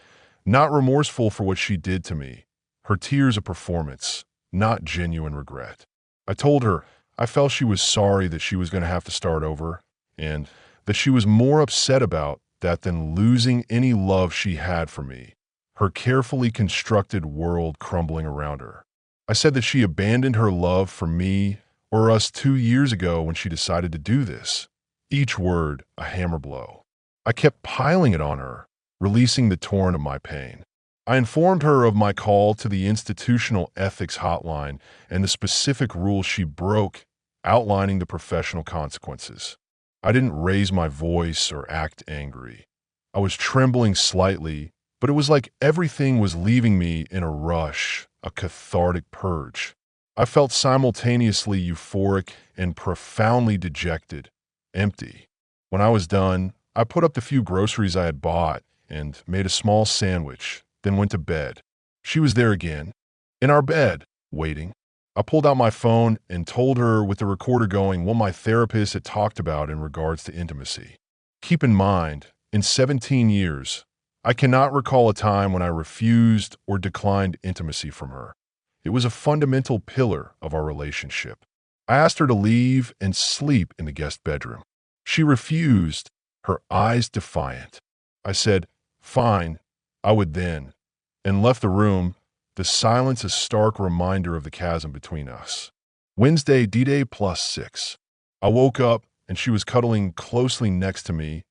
[SPEAKER 1] not remorseful for what she did to me. Her tears a performance, not genuine regret. I told her I felt she was sorry that she was going to have to start over, and that she was more upset about that than losing any love she had for me, her carefully constructed world crumbling around her. I said that she abandoned her love for me or us 2 years ago when she decided to do this. Each word a hammer blow. I kept piling it on her, releasing the torrent of my pain. I informed her of my call to the institutional ethics hotline and the specific rules she broke, outlining the professional consequences. I didn't raise my voice or act angry. I was trembling slightly, but it was like everything was leaving me in a rush, a cathartic purge. I felt simultaneously euphoric and profoundly dejected, empty. When I was done, I put up the few groceries I had bought and made a small sandwich, then went to bed. She was there again, in our bed, waiting. I pulled out my phone and told her with the recorder going what my therapist had talked about in regards to intimacy. Keep in mind, in 17 years, I cannot recall a time when I refused or declined intimacy from her. It was a fundamental pillar of our relationship. I asked her to leave and sleep in the guest bedroom. She refused, her eyes defiant. I said, fine, I would then, and left the room, the silence a stark reminder of the chasm between us. Wednesday, D-Day +6. I woke up and she was cuddling closely next to me,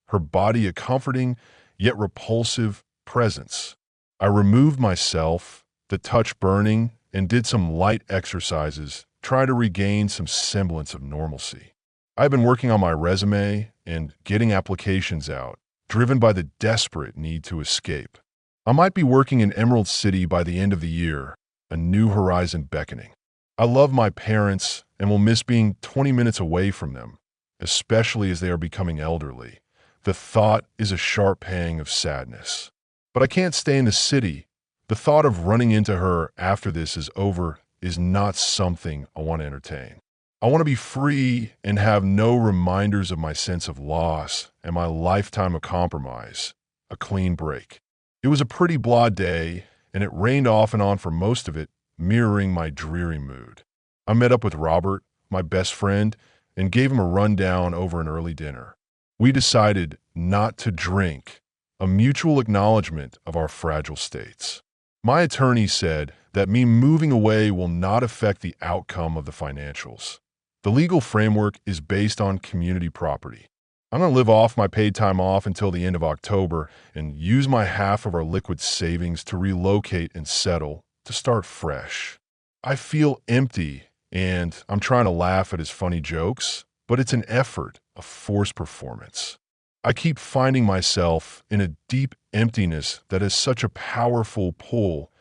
[SPEAKER 1] her body a comforting yet repulsive presence. I removed myself, the touch burning, and did some light exercises, try to regain some semblance of normalcy. I've been working on my resume and getting applications out, driven by the desperate need to escape. I might be working in Emerald City by the end of the year, a new horizon beckoning. I love my parents and will miss being 20 minutes away from them, especially as they are becoming elderly. The thought is a sharp pang of sadness. But I can't stay in the city. The thought of running into her after this is over is not something I want to entertain. I want to be free and have no reminders of my sense of loss and my lifetime of compromise, a clean break. It was a pretty blah day, and it rained off and on for most of it, mirroring my dreary mood. I met up with Robert, my best friend, and gave him a rundown over an early dinner. We decided not to drink, a mutual acknowledgement of our fragile states. My attorney said that me moving away will not affect the outcome of the financials. The legal framework is based on community property. I'm going to live off my paid time off until the end of October and use my half of our liquid savings to relocate and settle, to start fresh. I feel empty, and I'm trying to laugh at his funny jokes, but it's an effort, a forced performance. I keep finding myself in a deep emptiness that has such a powerful pull,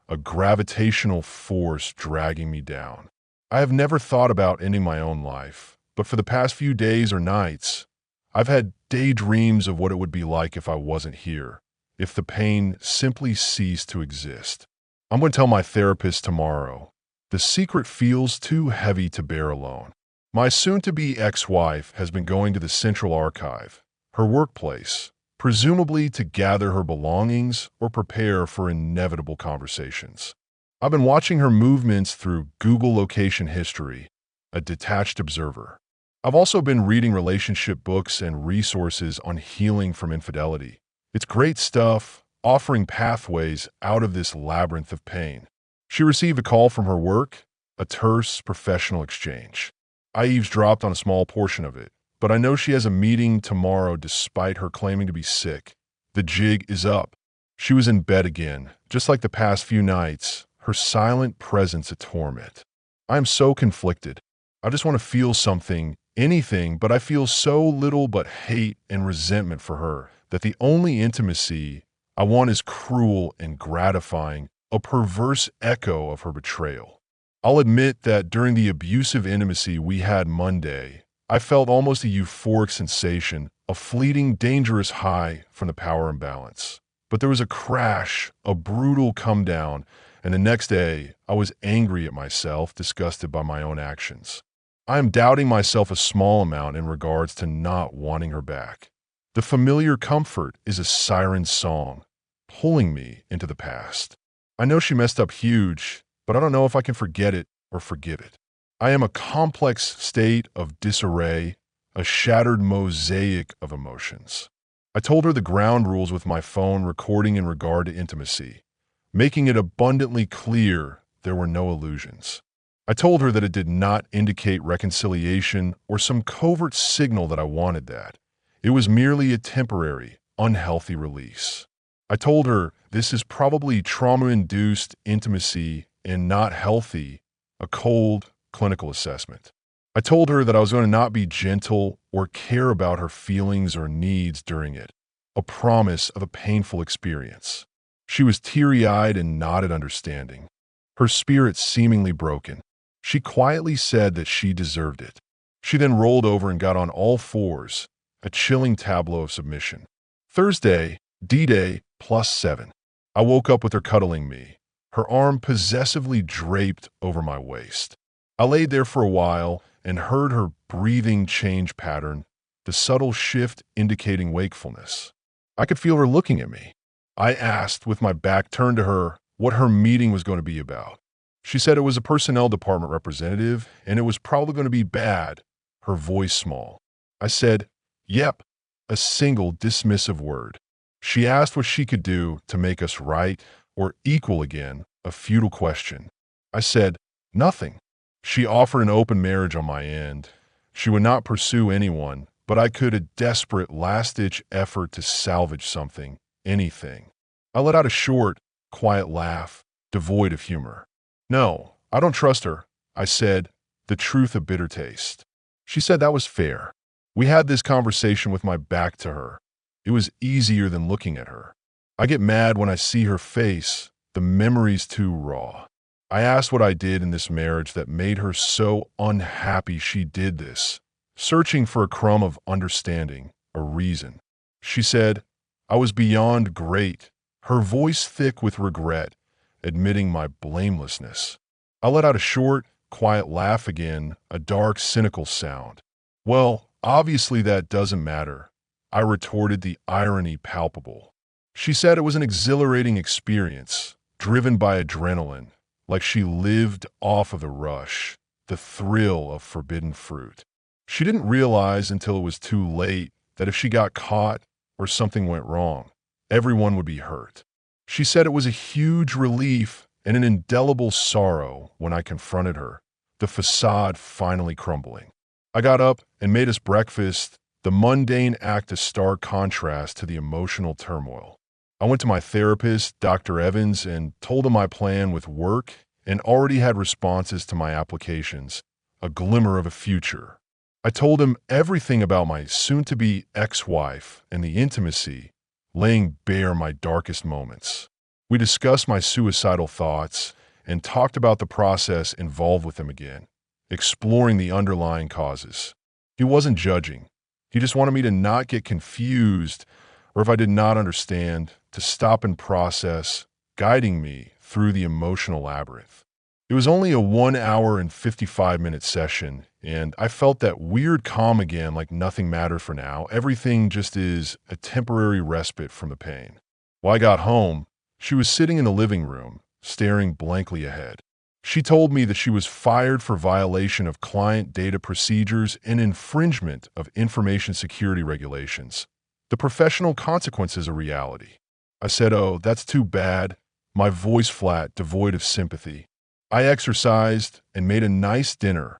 [SPEAKER 1] a gravitational force dragging me down. I have never thought about ending my own life, but for the past few days or nights, I've had daydreams of what it would be like if I wasn't here, if the pain simply ceased to exist. I'm going to tell my therapist tomorrow. The secret feels too heavy to bear alone. My soon-to-be ex-wife has been going to the Central Archive, her workplace, presumably to gather her belongings or prepare for inevitable conversations. I've been watching her movements through Google location history, a detached observer. I've also been reading relationship books and resources on healing from infidelity. It's great stuff, offering pathways out of this labyrinth of pain. She received a call from her work, a terse professional exchange. I eavesdropped on a small portion of it, but I know she has a meeting tomorrow despite her claiming to be sick. The jig is up. She was in bed again, just like the past few nights, her silent presence a torment. I am so conflicted. I just want to feel something, anything, but I feel so little but hate and resentment for her that the only intimacy I want is cruel and gratifying, a perverse echo of her betrayal. I'll admit that during the abusive intimacy we had Monday, I felt almost a euphoric sensation, a fleeting, dangerous high from the power imbalance. But there was a crash, a brutal come down, and the next day I was angry at myself, disgusted by my own actions. I am doubting myself a small amount in regards to not wanting her back. The familiar comfort is a siren song, pulling me into the past. I know she messed up huge, but I don't know if I can forget it or forgive it. I am a complex state of disarray, a shattered mosaic of emotions. I told her the ground rules with my phone recording in regard to intimacy, making it abundantly clear there were no illusions. I told her that it did not indicate reconciliation or some covert signal that I wanted that. It was merely a temporary, unhealthy release. I told her this is probably trauma-induced intimacy and not healthy, a cold, clinical assessment. I told her that I was going to not be gentle or care about her feelings or needs during it, a promise of a painful experience. She was teary-eyed and nodded understanding, her spirit seemingly broken. She quietly said that she deserved it. She then rolled over and got on all fours, a chilling tableau of submission. Thursday, D-Day, +7. I woke up with her cuddling me, her arm possessively draped over my waist. I laid there for a while and heard her breathing change pattern, the subtle shift indicating wakefulness. I could feel her looking at me. I asked, with my back turned to her, what her meeting was going to be about. She said it was a personnel department representative and it was probably going to be bad, her voice small. I said, "Yep," a single dismissive word. She asked what she could do to make us right or equal again, a futile question. I said, "Nothing." She offered an open marriage on my end. She would not pursue anyone, but I could a desperate last-ditch effort to salvage something, anything. I let out a short, quiet laugh, devoid of humor. "No, I don't trust her," I said, the truth a bitter taste. She said that was fair. We had this conversation with my back to her. It was easier than looking at her. I get mad when I see her face, the memory's too raw. I asked what I did in this marriage that made her so unhappy she did this, searching for a crumb of understanding, a reason. She said, I was beyond great, her voice thick with regret, admitting my blamelessness. I let out a short, quiet laugh again, a dark, cynical sound. Well, obviously that doesn't matter. I retorted, the irony palpable. She said it was an exhilarating experience, driven by adrenaline, like she lived off of the rush, the thrill of forbidden fruit. She didn't realize until it was too late that if she got caught or something went wrong, everyone would be hurt. She said it was a huge relief and an indelible sorrow when I confronted her, the facade finally crumbling. I got up and made us breakfast, the mundane act a stark contrast to the emotional turmoil. I went to my therapist, Dr. Evans, and told him my plan with work and already had responses to my applications, a glimmer of a future. I told him everything about my soon-to-be ex-wife and the intimacy, laying bare my darkest moments. We discussed my suicidal thoughts and talked about the process involved with them again, exploring the underlying causes. He wasn't judging. He just wanted me to not get confused, or if I did not understand, to stop and process, guiding me through the emotional labyrinth. It was only a 1 hour and 55-minute session, And I felt that weird calm again, like nothing mattered for now. Everything just is a temporary respite from the pain. When I got home, she was sitting in the living room, staring blankly ahead. She told me that she was fired for violation of client data procedures and infringement of information security regulations. The professional consequences are reality. I said, "Oh, that's too bad," my voice flat, devoid of sympathy. I exercised and made a nice dinner,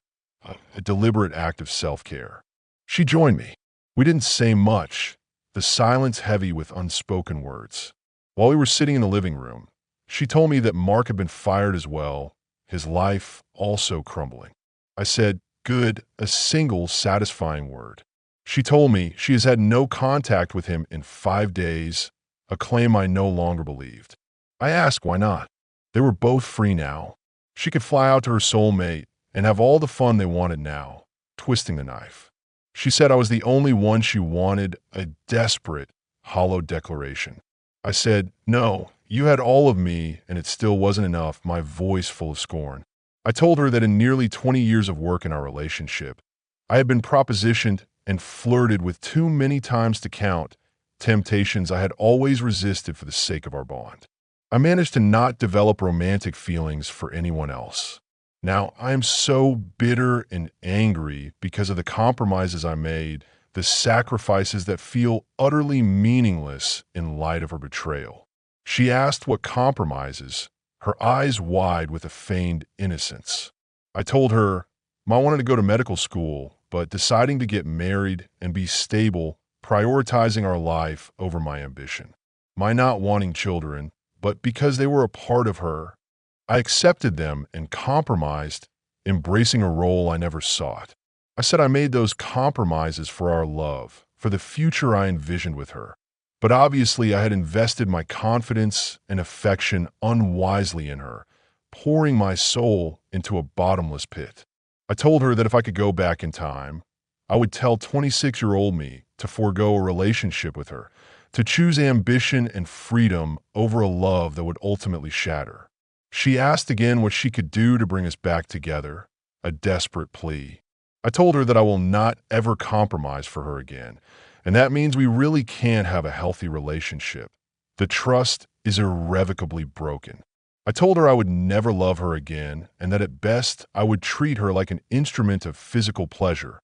[SPEAKER 1] a deliberate act of self-care. She joined me. We didn't say much, the silence heavy with unspoken words. While we were sitting in the living room, she told me that Mark had been fired as well, his life also crumbling. I said, "Good," a single satisfying word. She told me she has had no contact with him in 5 days, a claim I no longer believed. I asked why not. They were both free now. She could fly out to her soulmate and have all the fun they wanted now, twisting the knife. She said I was the only one she wanted, a desperate, hollow declaration. I said, "No, you had all of me and it still wasn't enough," my voice full of scorn. I told her that in nearly 20 years of work in our relationship, I had been propositioned and flirted with too many times to count, temptations I had always resisted for the sake of our bond. I managed to not develop romantic feelings for anyone else. Now, I am so bitter and angry because of the compromises I made, the sacrifices that feel utterly meaningless in light of her betrayal. She asked what compromises, her eyes wide with a feigned innocence. I told her, I wanted to go to medical school, but deciding to get married and be stable, prioritizing our life over my ambition. My not wanting children, but because they were a part of her, I accepted them and compromised, embracing a role I never sought. I said I made those compromises for our love, for the future I envisioned with her. But obviously I had invested my confidence and affection unwisely in her, pouring my soul into a bottomless pit. I told her that if I could go back in time, I would tell 26-year-old me to forego a relationship with her, to choose ambition and freedom over a love that would ultimately shatter. She asked again what she could do to bring us back together, a desperate plea. I told her that I will not ever compromise for her again, and that means we really can't have a healthy relationship. The trust is irrevocably broken. I told her I would never love her again, and that at best I would treat her like an instrument of physical pleasure.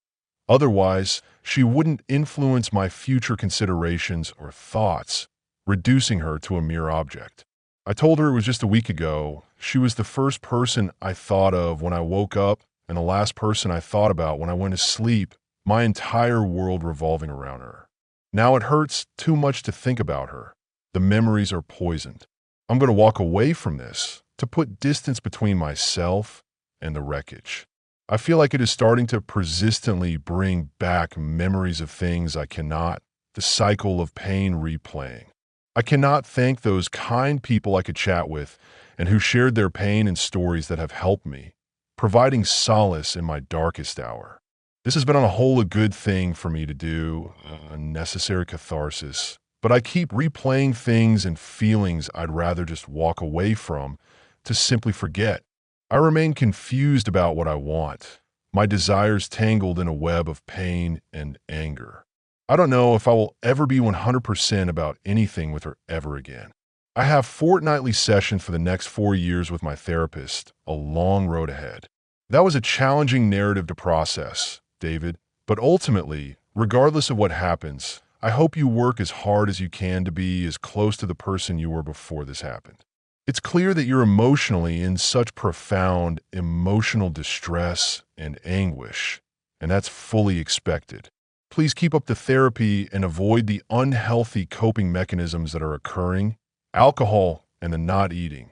[SPEAKER 1] Otherwise, she wouldn't influence my future considerations or thoughts, reducing her to a mere object. I told her it was just a week ago. She was the first person I thought of when I woke up and the last person I thought about when I went to sleep, my entire world revolving around her. Now it hurts too much to think about her. The memories are poisoned. I'm going to walk away from this to put distance between myself and the wreckage. I feel like it is starting to persistently bring back memories of things I cannot, the cycle of pain replaying. I cannot thank those kind people I could chat with and who shared their pain and stories that have helped me, providing solace in my darkest hour. This has been on a whole a good thing for me to do, a necessary catharsis, but I keep replaying things and feelings I'd rather just walk away from to simply forget. I remain confused about what I want, my desires tangled in a web of pain and anger. I don't know if I will ever be 100% about anything with her ever again. I have fortnightly sessions for the next 4 years with my therapist, a long road ahead. That was a challenging narrative to process, David, but ultimately, regardless of what happens, I hope you work as hard as you can to be as close to the person you were before this happened. It's clear that you're emotionally in such profound emotional distress and anguish, and that's fully expected. Please keep up the therapy and avoid the unhealthy coping mechanisms that are occurring, alcohol and the not eating,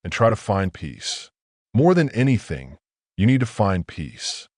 [SPEAKER 1] and try to find peace. More than anything, you need to find peace.